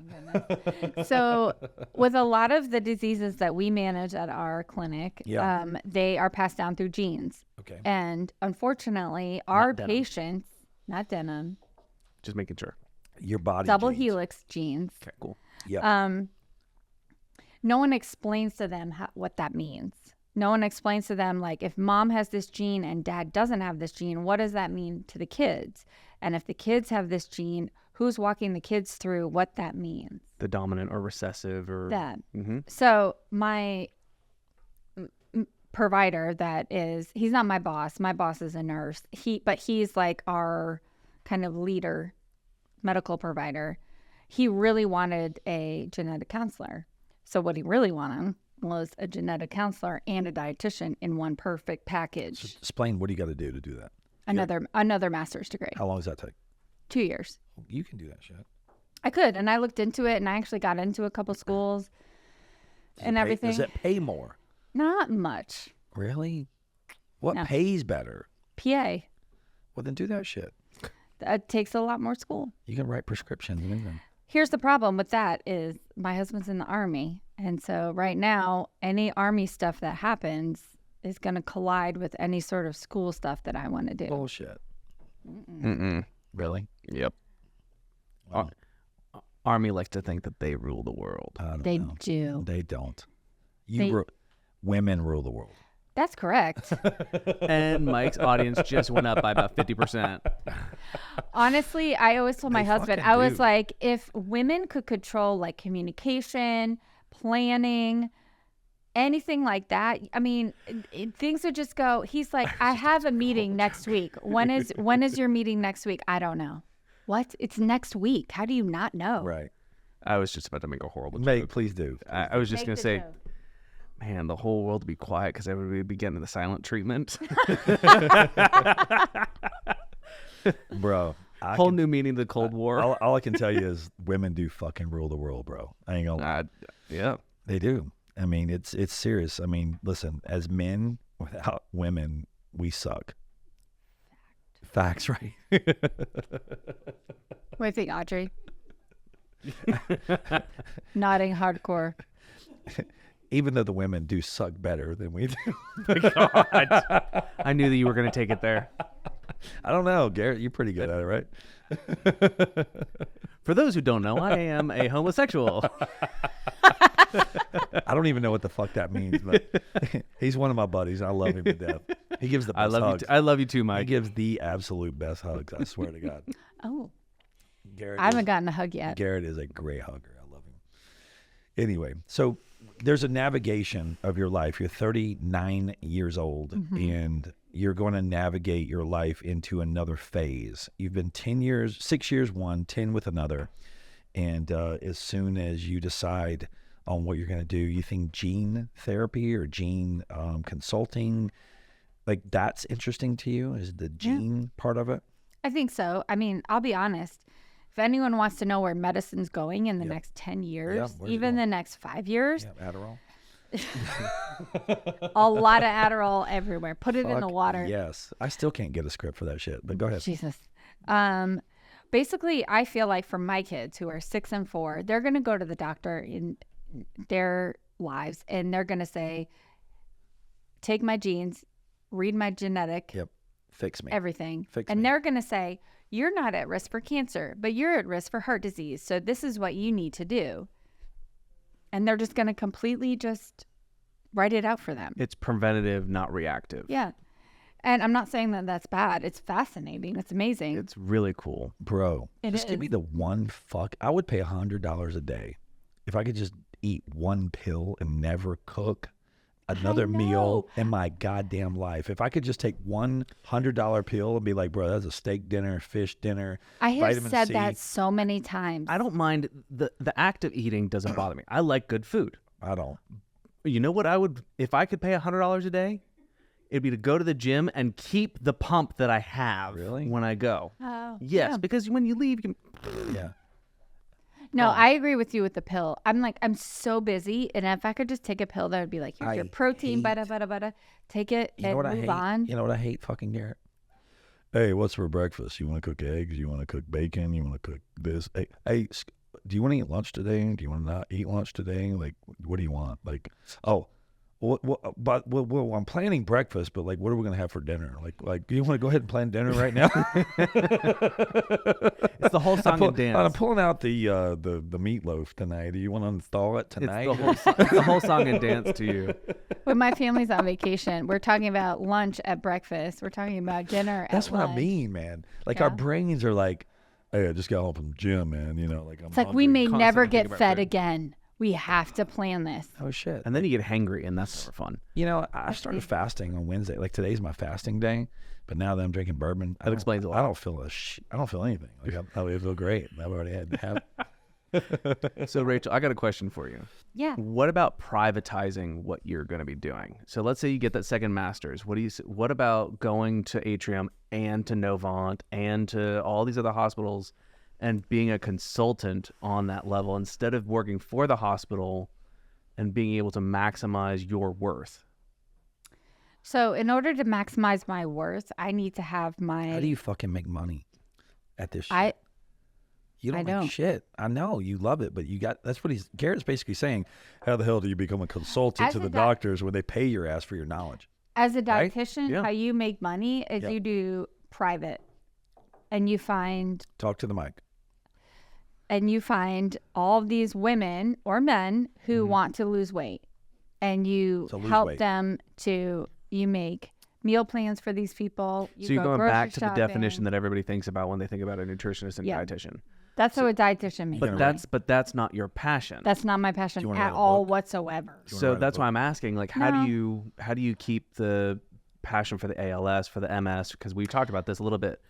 goodness. So with a lot of the diseases that we manage at our clinic, Yeah. they are passed down through genes. Okay. And unfortunately, our denim. patients, not denim, Just making sure. Your body double genes. helix genes, Okay, cool. Yeah. no one explains to them what that means. No one explains to them, like, if mom has this gene and dad doesn't have this gene, what does that mean to the kids? And if the kids have this gene, who's walking the kids through what that means? The dominant or recessive or That. Mm-hmm. So my provider he's not my boss. My boss is a nurse. But he's like our kind of leader, medical provider. He really wanted a genetic counselor. So what he really wanted was a genetic counselor and a dietitian in one perfect package. Explain what do you got to do that? Another master's degree. How long does that take? 2 years. You can do that shit. I could, and I looked into it, and I actually got into a couple schools and everything. Does it pay more? Not much. Really? What No. pays better? PA. Well, then do that shit. That takes a lot more school. You can write prescriptions and everything. Here's the problem with that is my husband's in the Army. And so right now, any Army stuff that happens is going to collide with any sort of school stuff that I want to do. Bullshit. Mm-mm. Really? Yep. Wow. Army likes to think that they rule the world. I don't They know. do. They don't. They- Women rule the world. That's correct. And Mike's audience just went up by about 50%. Honestly, I always told my They husband, fucking I was do. like, if women could control like communication, planning, anything like that, I mean, things would just go. He's like, I have a meeting next week. When is your meeting next week? I don't know. What? It's next week. How do you not know? Right. I was just about to make a horrible Meg, joke. please do. I was just Make going the to say, joke. man, the whole world would be quiet because everybody would be getting the silent treatment. Bro. Whole new meaning of the Cold War. All I can tell you is women do fucking rule the world, bro. I ain't gonna lie. Yeah. They do. I mean, it's serious. I mean, listen, as men, without women, we suck. Facts, right? What do you think, Audrey? Nodding hardcore. Even though the women do suck better than we do. God. I knew that you were going to take it there. I don't know, Garrett. You're pretty good at it, right? For those who don't know, I am a homosexual. I don't even know what the fuck that means, but he's one of my buddies. I love him to death. He gives the best hugs. I love you too, He Mike. gives the absolute best hugs. I swear to God. Oh, Garrett I haven't gotten a hug yet. Garrett is a great hugger. I love him. Anyway, so there's a navigation of your life. You're 39 years old, and you're going to navigate your life into another phase. You've been 10 years, 6 years one, 10 with another. And as soon as you decide on what you're going to do, you think gene therapy or gene consulting, like that's interesting to you? Is the gene part of it? I think so. I mean, I'll be honest. If anyone wants to know where medicine's going in the next 10 years, where's it even going? the next 5 years, Yeah, Adderall. a lot of Adderall everywhere. Put it in the Fuck water. Yes. I still can't get a script for that shit, but go ahead. Jesus. Basically, I feel like for my kids who are 6 and 4, they're going to go to the doctor in their lives and they're going to say, take my genes, read my genetic, Yep. Fix me. everything. Fix and me. they're going to say, you're not at risk for cancer, but you're at risk for heart disease. So this is what you need to do. And they're just going to completely just write it out for them. It's preventative, not reactive. Yeah. And I'm not saying that that's bad. It's fascinating. It's amazing. It's really cool. Bro, It just give me is. the one I would pay $100 a day if I could just eat one pill and never cook another meal in my goddamn life. If I could just take one $100 pill and be like, bro, that's a steak dinner, fish dinner, I have vitamin said C. that so many times. I don't mind the act of eating doesn't bother me. I like good food. I don't. You know what I would, if I could pay $100 a day, it'd be to go to the gym and keep the pump that I have Really? when I go. Oh, Yes, yeah. because when you leave, you Yeah. No, I agree with you with the pill. I'm like, I'm so busy. And if I could just take a pill that would be like, here's your I protein, hate- bada, bada, bada. Take it You know and what I move hate? on. You know what I hate, fucking Garrett? Hey, what's for breakfast? You want to cook eggs? You want to cook bacon? You want to cook this? Hey, do you want to eat lunch today? Do you want to not eat lunch today? Like, what do you want? Like, oh, well, I'm planning breakfast, but like, what are we gonna have for dinner? Like, do you want to go ahead and plan dinner right now? it's the whole song and dance. I'm pulling out the meatloaf tonight. Do you want to install it It's tonight? the whole song and dance to you. When my family's on vacation, we're talking about lunch at breakfast. We're talking about dinner That's at what lunch. I mean, man. Like Yeah. our brains are like, hey, I just got home from the gym, man. You know, like I'm It's like we hungry. may Constantly never thinking get about fed food. again. We have to plan this. Oh shit. And then you get hangry, and that's never fun. You know, I started fasting on Wednesday. Like today's my fasting day, but now that I'm drinking bourbon, That explains a lot. I don't feel I don't feel anything. Like I feel great. I've already had to have. So, Rachel, I got a question for you. Yeah. What about privatizing what you're going to be doing? So let's say you get that second master's. What about going to Atrium and to Novant and to all these other hospitals and being a consultant on that level instead of working for the hospital and being able to maximize your worth? So in order to maximize my worth, I need to have my. How do you fucking make money at this shit? I You don't I make don't. shit. I know you love it, but that's what Garrett's basically saying. How the hell do you become a consultant As to a the doc- doctors when they pay your ass for your knowledge? As a Right? dietitian, Yeah. how you make money is Yep. you do private, and you find Talk to the mic. all of these women or men who want to lose weight, and you To lose help weight. them to. You make meal plans for these people. So you're go going grocery back to the shopping. definition that everybody thinks about when they think about a nutritionist and Yeah. dietitian. That's what a dietitian means. But that's not your passion. That's not my passion wanna write at a all book? whatsoever. You wanna So write a that's book? why I'm asking, like, how No. do you keep the passion for the ALS, for the MS, because we've talked about this a little bit,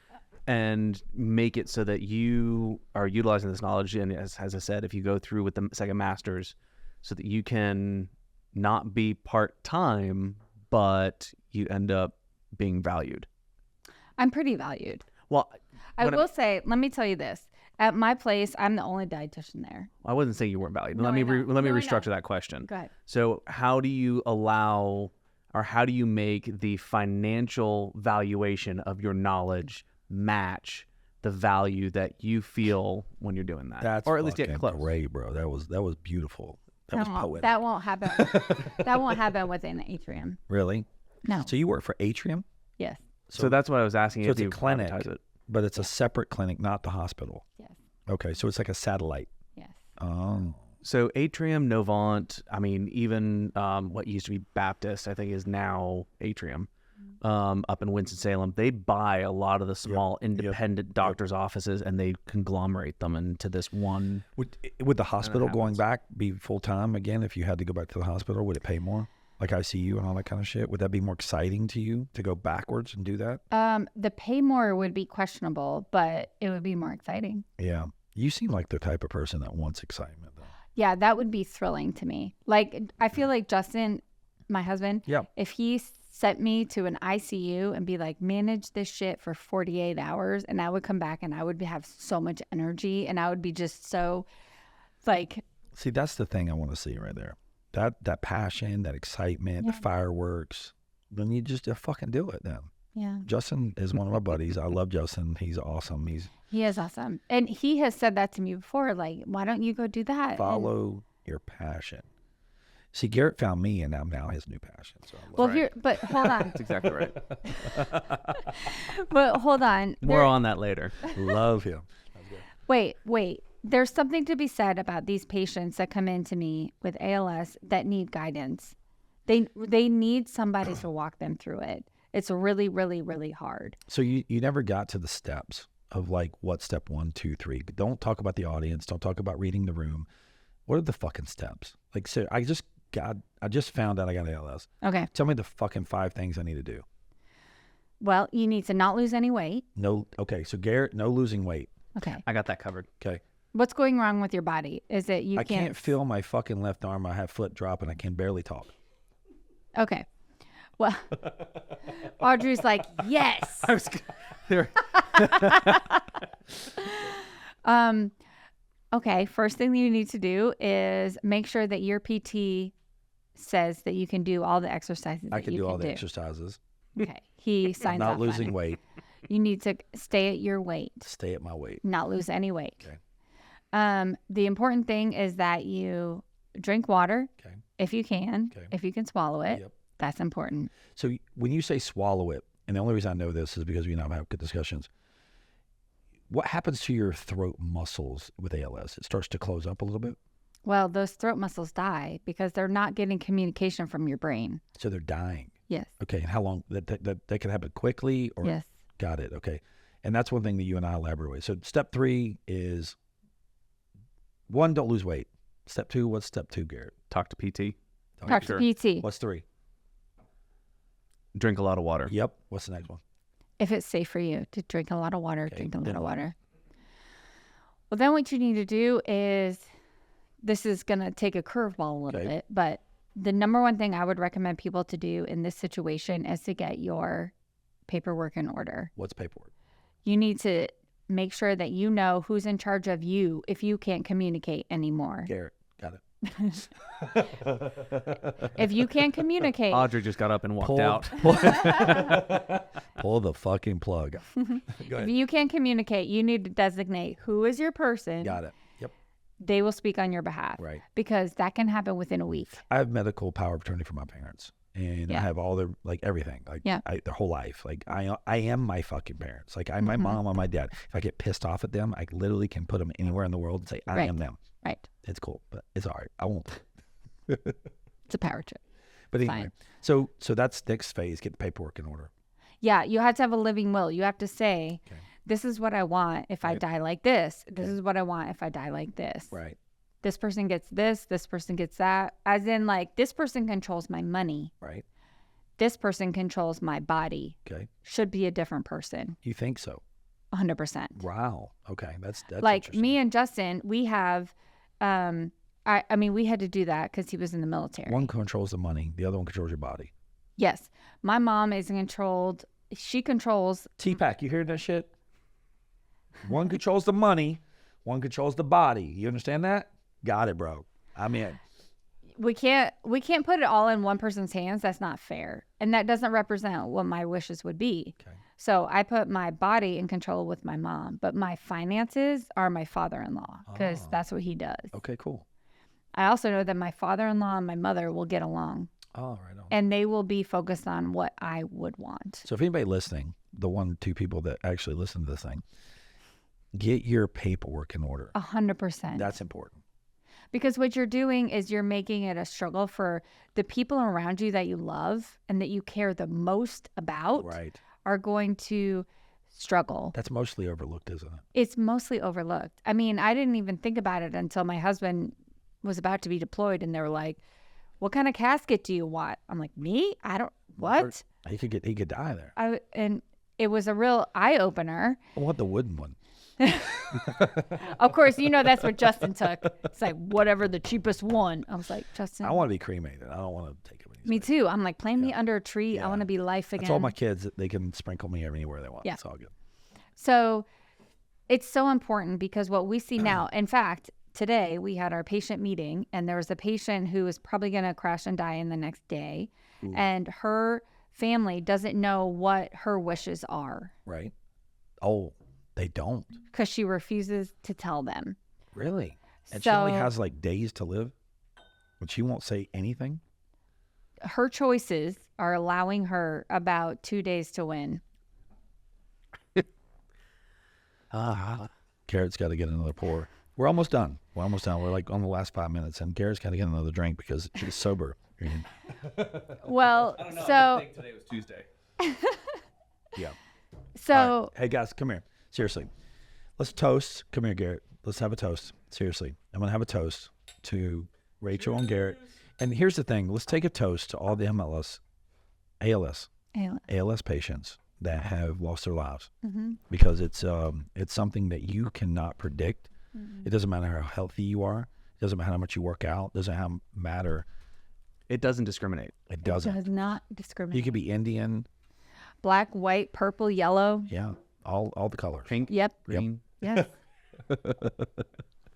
and make it so that you are utilizing this knowledge, and as I said, if you go through with the second master's, so that you can not be part-time, but you end up being valued. I'm pretty valued. Well, I what will say, let me tell you this. At my place, I'm the only dietitian there. I wasn't saying you weren't valued. No, Let me I know. let me No, I know. restructure that question. Go ahead. So how do you allow, or how do you make the financial valuation of your knowledge match the value that you feel when you're doing that. That's or at least get fucking close. great, bro. That was beautiful. That was poetic. That won't happen. That won't happen within the atrium. Really? No. So you work for Atrium? Yes. So that's what I was asking. So if it's a you clinic, advertise it. but it's a separate clinic, not the hospital. Yes. Okay, so it's like a satellite. Yes. Oh. So Atrium, Novant, I mean, even what used to be Baptist, I think is now Atrium, up in Winston-Salem. They buy a lot of the small independent doctors' offices and they conglomerate them into this one. Would the hospital going back be full-time again if you had to go back to the hospital? Would it pay more? Like ICU and all that kind of shit? Would that be more exciting to you to go backwards and do that? The pay more would be questionable, but it would be more exciting. Yeah. You seem like the type of person that wants excitement, though. Yeah, that would be thrilling to me. Like, I feel like Justin, my husband, if he sent me to an ICU and be like, manage this shit for 48 hours, and I would come back and I would have so much energy and I would be just so, like. See, that's the thing I want to see right there. That passion, that excitement, the fireworks. Then you just fucking do it then. Yeah. Justin is one of my buddies. I love Justin. He's awesome. He is awesome. And he has said that to me before, like, why don't you go do that? Follow your passion. See, Garrett found me, and I'm now his new passion. So but hold on. That's exactly right. But hold on. More on that later. Love him. Wait. There's something to be said about these patients that come in to me with ALS that need guidance. They need somebody to walk them through it. It's really, really, really hard. So you never got to the steps of like what step 1, 2, 3. Don't talk about the audience. Don't talk about reading the room. What are the fucking steps? Like, so I just found out I got ALS. Okay. Tell me the fucking 5 things I need to do. Well, you need to not lose any weight. No. Okay. So Garrett, no losing weight. Okay. I got that covered. Okay. What's going wrong with your body? Is it I can't feel my fucking left arm. I have foot drop and I can barely talk. Okay. Well, Audrey's like, yes. I was there. Okay. First thing that you need to do is make sure that your PT says that you can do all the exercises. I can do all the exercises. Okay. He signs off Not losing on it. weight. You need to stay at your weight. Stay at my weight. Not lose any weight. Okay. The important thing is that you drink water if you can, Okay. if you can swallow it. Yep. That's important. So when you say swallow it, and the only reason I know this is because we now have good discussions. What happens to your throat muscles with ALS? It starts to close up a little bit. Well, those throat muscles die because they're not getting communication from your brain. So they're dying. Yes. Okay. And how long that can happen quickly? Or Yes. Got it. Okay. And that's one thing that you and I elaborate with. So step 3 is 1, don't lose weight. Step 2, what's step 2, Garrett? Talk to PT. Talk to PT. What's 3? Drink a lot of water. Yep. What's the next one? If it's safe for you to drink a lot of water, Okay, drink a lot then of what? water. Well, then what you need to do is, this is going to take a curveball a little bit, but the number one thing I would recommend people to do in this situation is to get your paperwork in order. What's paperwork? You need to make sure that you know who's in charge of you if you can't communicate anymore. Garrett. Got it. If you can't communicate, Audrey just got up and walked out. Pull the fucking plug. Go if ahead. you can't communicate, you need to designate who is your person. Got it. Yep. They will speak on your behalf. Right. Because that can happen within a week. I have medical power of attorney for my parents, and I have all their everything, their whole life. Like I am my fucking parents. Like I'm my mom and my dad. If I get pissed off at them, I literally can put them anywhere in the world and say I am them. Right. It's cool, but it's all right. I won't. It's a power trip. But It's anyway, fine. so that's next phase. Get the paperwork in order. Yeah, you have to have a living will. You have to say, this is what I want if I die like this. This is what I want if I die like this. Right. This person gets this person gets that. As in, like, this person controls my money. Right. This person controls my body. Okay. Should be a different person. You think so? 100%. Wow. Okay. That's like interesting. me and Justin, we have, I mean, we had to do that because he was in the military. One controls the money. The other one controls your body. Yes. My mom is controlled. She controls. T-Pack, you hear that shit? One controls the money. One controls the body. You understand that? Got it, bro. I'm in. We can't put it all in one person's hands. That's not fair. And that doesn't represent what my wishes would be. Okay. So I put my body in control with my mom, but my finances are my father-in-law because that's what he does. Okay, cool. I also know that my father-in-law and my mother will get along. Oh, right on. And they will be focused on what I would want. So if anybody listening, the 1-2 people that actually listen to this thing, get your paperwork in order. 100%. That's important. Because what you're doing is you're making it a struggle for the people around you that you love and that you care the most about Right. are going to struggle. That's mostly overlooked, isn't it? It's mostly overlooked. I mean, I didn't even think about it until my husband was about to be deployed and they were like, what kind of casket do you want? I'm like, me? I don't, what? He could die there. And it was a real eye opener. I want the wooden one. Of course, that's what Justin took. It's like, whatever the cheapest one. I was like, Justin. I want to be cremated. I don't want to take it. Me too. I'm like, plant me under a tree. I want to be life again. That's all my kids. They can sprinkle me anywhere they want. Yeah. It's all good. So it's so important because what we see now, in fact, today we had our patient meeting and there was a patient who is probably going to crash and die in the next day. Ooh. And her family doesn't know what her wishes are. Right. Oh, they don't. Because she refuses to tell them. Really? And she only has like days to live? But she won't say anything? Her choices are allowing her about 2 days to win. Garrett's got to get another pour. We're almost done. We're like on the last 5 minutes, and Garrett's got to get another drink because she's sober. Well, I don't know. So I think today was Tuesday. Yeah. So all right. Hey guys, come here. Seriously, let's toast. Come here, Garrett. Let's have a toast. Seriously, I'm gonna have a toast to Rachel and Garrett. And here's the thing: let's take a toast to all the ALS patients that have lost their lives, because it's something that you cannot predict. It doesn't matter how healthy you are. It doesn't matter how much you work out. It doesn't matter. It doesn't discriminate. It doesn't. It does not discriminate. You could be Indian, black, white, purple, yellow. Yeah, all the colors. Pink. Yep. Green. Yes.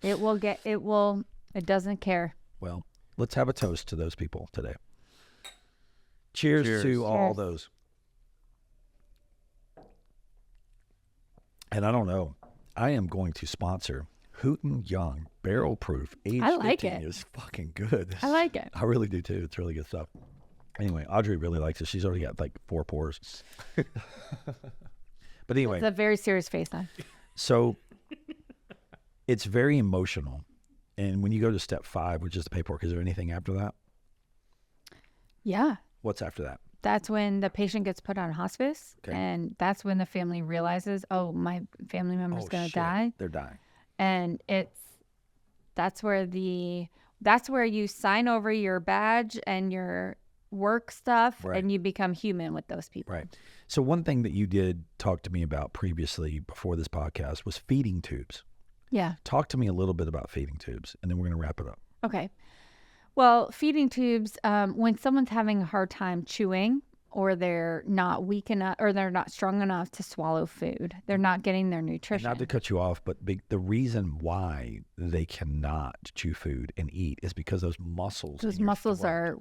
It doesn't care. Well, let's have a toast to those people today. Cheers. To all those. And I don't know, I am going to sponsor Houghton Young Barrel Proof. Age I like 15 it. is fucking good. I like it. I really do too. It's really good stuff. Anyway, Audrey really likes it. She's already got like 4 pours. But anyway. It's a very serious face on. So it's very emotional. And when you go to step 5, which is the paperwork, is there anything after that? Yeah. What's after that? That's when the patient gets put on hospice. Okay. And that's when the family realizes, oh, my family member's going to die. They're dying. And that's where you sign over your badge and your work stuff, right, and you become human with those people. Right. So one thing that you did talk to me about previously before this podcast was feeding tubes. Yeah. Talk to me a little bit about feeding tubes, and then we're going to wrap it up. Okay. Well, feeding tubes, when someone's having a hard time chewing, or they're not weak enough, or they're not strong enough to swallow food, they're not getting their nutrition. And not to cut you off, but the reason why they cannot chew food and eat is because those muscles. Those muscles are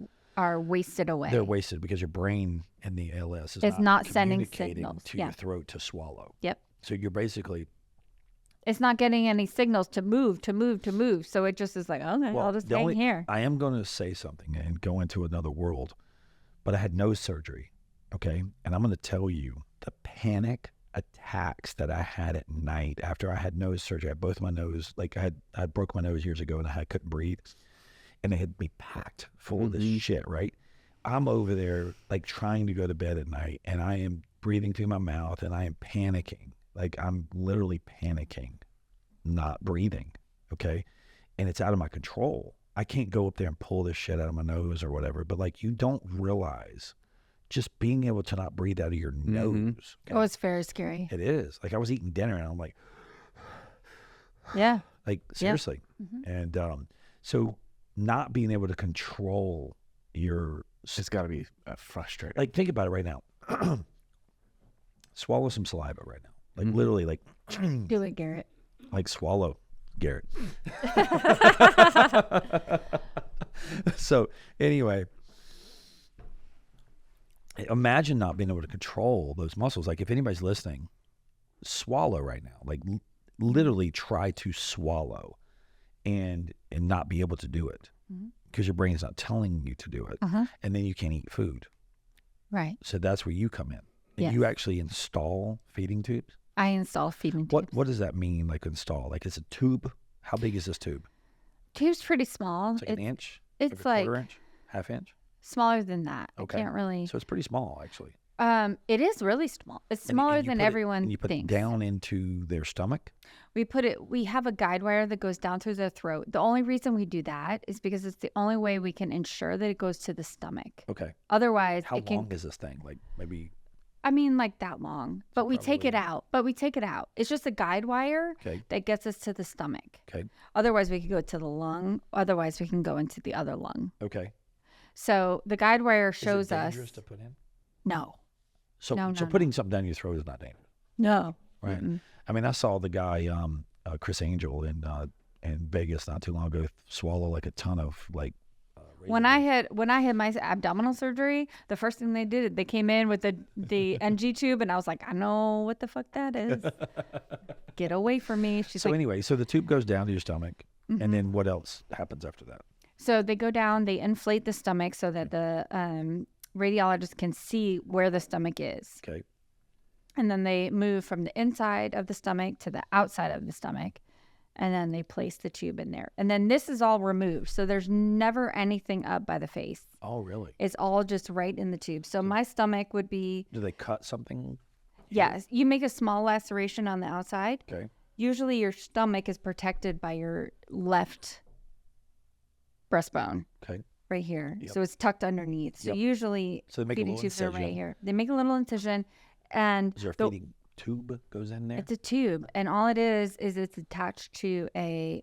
wasted away. They're wasted because your brain in the ALS is not sending communicating signals to your throat to swallow. Yep. So you're basically. It's not getting any signals to move. So it just is like, okay, I'll just hang here. I am going to say something and go into another world, but I had nose surgery, okay? And I'm going to tell you the panic attacks that I had at night after I had nose surgery. I had both my nose, like I broke my nose years ago and I couldn't breathe. And they had me packed full of this shit, right? I'm over there like trying to go to bed at night and I am breathing through my mouth and I am panicking. Like I'm literally panicking, not breathing, okay? And it's out of my control. I can't go up there and pull this shit out of my nose or whatever, but like you don't realize just being able to not breathe out of your nose. Okay? Oh, it's very scary. It is. Like I was eating dinner and I'm like, yeah. Like seriously. Yeah. And so not being able to control your... It's got to be frustrating. Like think about it right now. Swallow some saliva right now. Like literally like. Do it, Garrett. Like swallow, Garrett. So anyway, Imagine not being able to control those muscles. Like if anybody's listening, swallow right now. Like literally try to swallow and not be able to do it because your brain is not telling you to do it. And then you can't eat food. Right. So that's where you come in. And Yes. you actually install feeding tubes? I install feeding tubes. What does that mean, like install? Like it's a tube? How big is this tube? Tube's pretty small. It's like an inch? It's like a like quarter inch? Half inch? smaller than that. Okay. I can't really. So it's pretty small, actually. It is really small. It's smaller And you than put it- everyone and you put it thinks. down into their stomach? We have a guide wire that goes down through their throat. The only reason we do that is because it's the only way we can ensure that it goes to the stomach. Okay. Otherwise, How it can. long is this thing? Like maybe, I mean, like that long. But we take it probably- out. It's just a guide wire okay, that gets us to the stomach. okay, Otherwise, we could go to the lung. Otherwise, we can go into the other lung. okay. So the guide wire Is it shows us. dangerous to put in? No. So, No, so no, putting something down your throat is not dangerous, No. right? Mm-mm. I mean, I saw the guy, Chris Angel in Vegas not too long ago swallow like a ton of like. When I had my abdominal surgery, the first thing they did, they came in with the NG tube, and I was like, I know what the fuck that is. Get away from me. She's So like, anyway, so the tube goes down to your stomach, and then what else happens after that? so they go down, they inflate the stomach so that the radiologist can see where the stomach is. Okay. And then they move from the inside of the stomach to the outside of the stomach. And then they place the tube in there. And then this is all removed. So there's never anything up by the face. Oh, really? It's all just right in the tube. So my stomach would be, Do they cut something? yes, you make a small laceration on the outside. Okay. Usually your stomach is protected by your left breastbone. Okay. Right here. Yep. So it's tucked underneath. So Yep. usually So they make a feeding little tubes are right incision. here. They make a little incision, and Is there a the- feeding tube goes in there? it's a tube, and all it is it's attached to a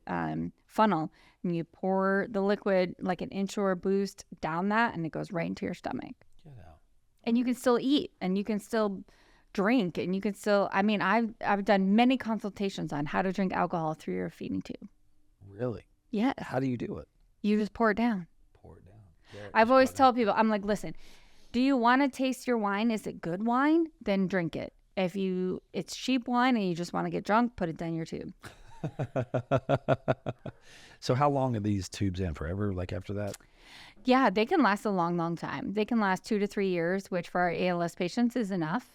funnel, and you pour the liquid like an inch or a boost down that, and it goes right into your stomach. Get out. And you can still eat, and you can still drink, and you can still. I mean, I've done many consultations on how to drink alcohol through your feeding tube. Really? Yes, How do you do it? you just pour it down. Pour it down. There, I've just always pour it told people, I'm like, listen, do you want to taste your wine? Is it good wine? Then drink it. If it's cheap wine and you just want to get drunk, put it down your tube. down. So how long are these tubes in? Forever? Like after that? Yeah, they can last a long, long time. They can last 2 to 3 years, which for our ALS patients is enough.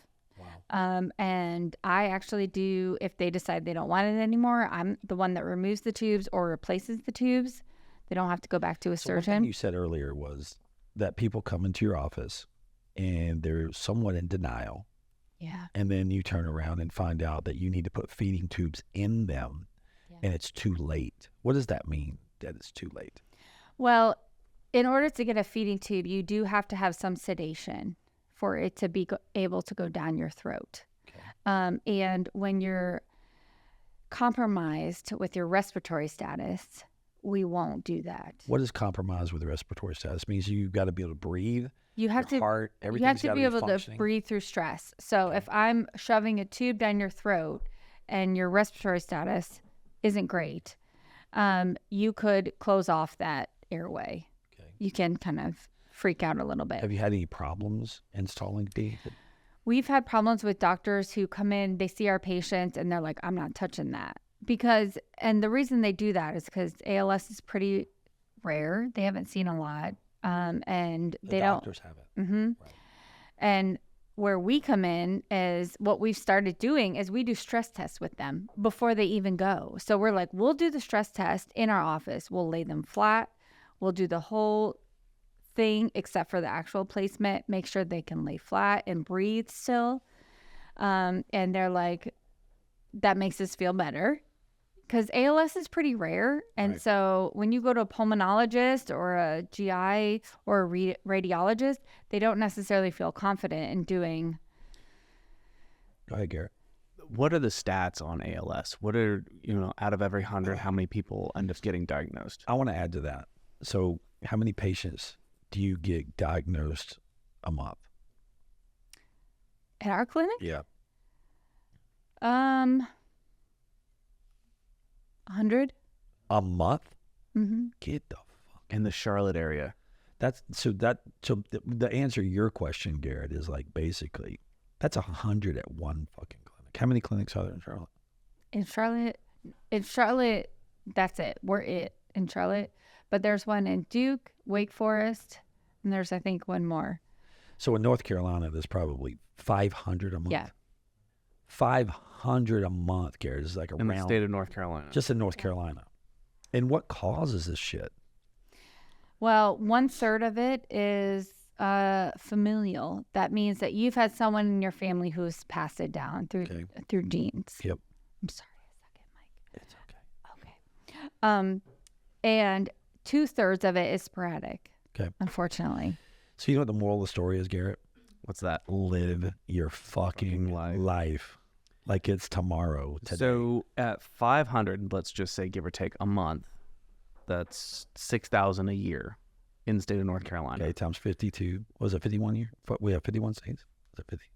Wow. And I actually do, if they decide they don't want it anymore, I'm the one that removes the tubes or replaces the tubes. They don't have to go back to a So one thing surgeon. you said earlier was that people come into your office and they're somewhat in denial. Yeah. And then you turn around and find out that you need to put feeding tubes in them and it's too late. What does that mean, that it's too late? Well, in order to get a feeding tube, you do have to have some sedation for it to be able to go down your throat. Okay. And when you're compromised with your respiratory status, we won't do that. What does compromise with the respiratory status? It means you've got to be able to breathe. You have Your to heart, you have everything's to got be able to functioning. breathe through stress. So if I'm shoving a tube down your throat and your respiratory status isn't great, you could close off that airway. Okay. You can kind of freak out a little bit. Have you had any problems installing feeding? We've had problems with doctors who come in, they see our patients, and they're like, I'm not touching that. And the reason they do that is because ALS is pretty rare. They haven't seen a lot. And The they don't. doctors have it. Mm-hmm. Right. And where we come in is what we've started doing is we do stress tests with them before they even go. So we're like, we'll do the stress test in our office. We'll lay them flat. We'll do the whole thing except for the actual placement, make sure they can lay flat and breathe still. And they're like, that makes us feel better. Because ALS is pretty rare. And Right. so when you go to a pulmonologist or a GI or a radiologist, they don't necessarily feel confident in doing. Go ahead, Garrett. What are the stats on ALS? What are, out of every 100, how many people end up getting diagnosed? I want to add to that. So how many patients do you get diagnosed a month? At our clinic? Yeah. 100. A month? Mm-hmm. Get the fuck. In the Charlotte area. The answer to your question, Garrett, is like basically that's 100 at one fucking clinic. How many clinics are there in Charlotte? In Charlotte, that's it. We're it in Charlotte. But there's one in Duke, Wake Forest, and there's, I think, one more. So in North Carolina, there's probably 500 a month. Yeah. 500 a month, Garrett. Is like In the state of North Carolina. Just in North Carolina. And what causes this shit? Well, 1/3 of it is familial. That means that you've had someone in your family who's passed it down through genes. Yep. I'm sorry a second, Mike. It's okay. Okay. And 2/3 of it is sporadic. Okay. Unfortunately. So you know what the moral of the story is, Garrett? What's that? Live your fucking life like it's tomorrow. Today. So at 500, let's just say, give or take a month, that's 6,000 a year in the state of North Carolina. Okay, times 52. Was it 51 year? We have 51 states. Was it 50?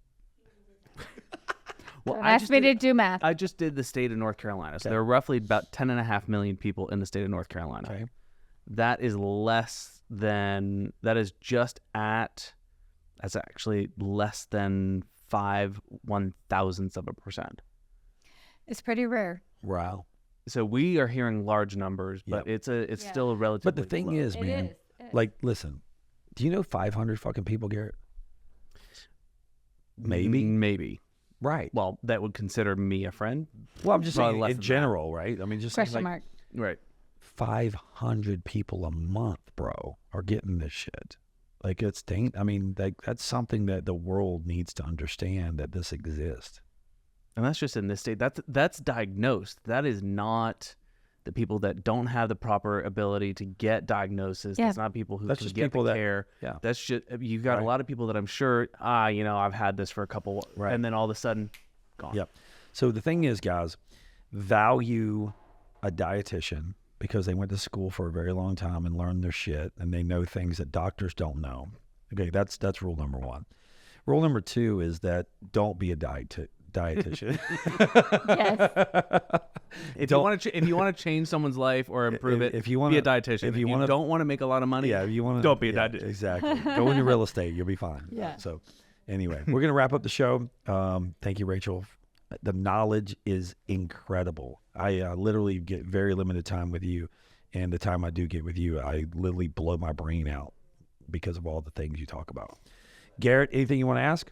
Well, ask me to do math. I just did the state of North Carolina. So there are roughly about 10.5 million people in the state of North Carolina. Okay. That is that's actually less than 0.005%. It's pretty rare. Wow. So we are hearing large numbers, but it's still a relatively But the thing low. is, man, like, listen, do you know 500 fucking people, Garrett? Maybe. Right. Well, that would consider me a friend. Well, I'm just saying less in than general, right? I mean, just Question like mark. Right. 500 people a month, bro, are getting this shit. Like, it's I mean, that's something that the world needs to understand, that this exists. And that's just in this state. That's diagnosed. That is not the people that don't have the proper ability to get diagnosis. Yeah. That's not people who That's can just get people the that- care. yeah. That's just, you've got a lot of people that I'm sure, I've had this for a couple, Right. and then all of a sudden, gone. Yep. So the thing is, guys, value a dietitian because they went to school for a very long time and learned their shit, and they know things that doctors don't know. Okay, that's rule number 1. Rule number 2 is that don't be a dietitian. Yes. If you want to change someone's life or improve it, if you want be a dietitian. If you wanna- don't want to make a lot of money, Yeah, you want to. don't be a dietitian. Exactly. Go into real estate. You'll be fine. Yeah. So, anyway, we're gonna wrap up the show. Thank you, Rachel. The knowledge is incredible. I literally get very limited time with you, and the time I do get with you, I literally blow my brain out because of all the things you talk about. Garrett, anything you want to ask?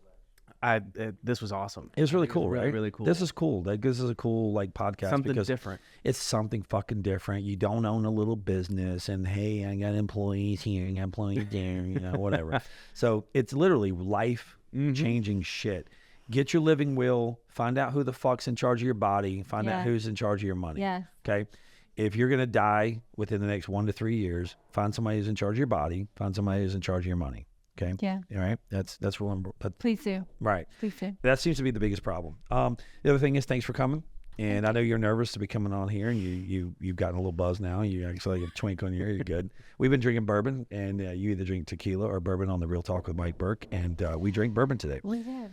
This was awesome. It was really cool, really, right? really cool. This is cool. This is a cool podcast. Something because different. It's something fucking different. You don't own a little business and, hey, I got employees here, I got employees there, whatever. So it's literally life-changing shit. Get your living will. Find out who the fuck's in charge of your body. Find out who's in charge of your money. Yeah. Okay? If you're going to die within the next 1 to 3 years, find somebody who's in charge of your body. Find somebody who's in charge of your money. Okay? Yeah. All right? That's rule number. Please do. Right. Please do. That seems to be the biggest problem. The other thing is, thanks for coming. And I know you're nervous to be coming on here, and you've gotten a little buzz now. You actually have a twink on your ear. You're good. We've been drinking bourbon, and you either drink tequila or bourbon on the Real Talk with Mike Burke, and we drink bourbon today. We did.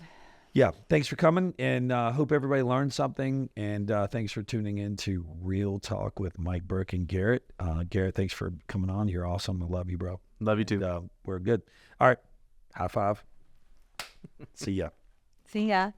Yeah, thanks for coming, and hope everybody learned something. And thanks for tuning in to Real Talk with Mike Burke and Garrett. Garrett, thanks for coming on. You're awesome. I love you, bro. Love you too. And, we're good. All right. High five. See ya. See ya.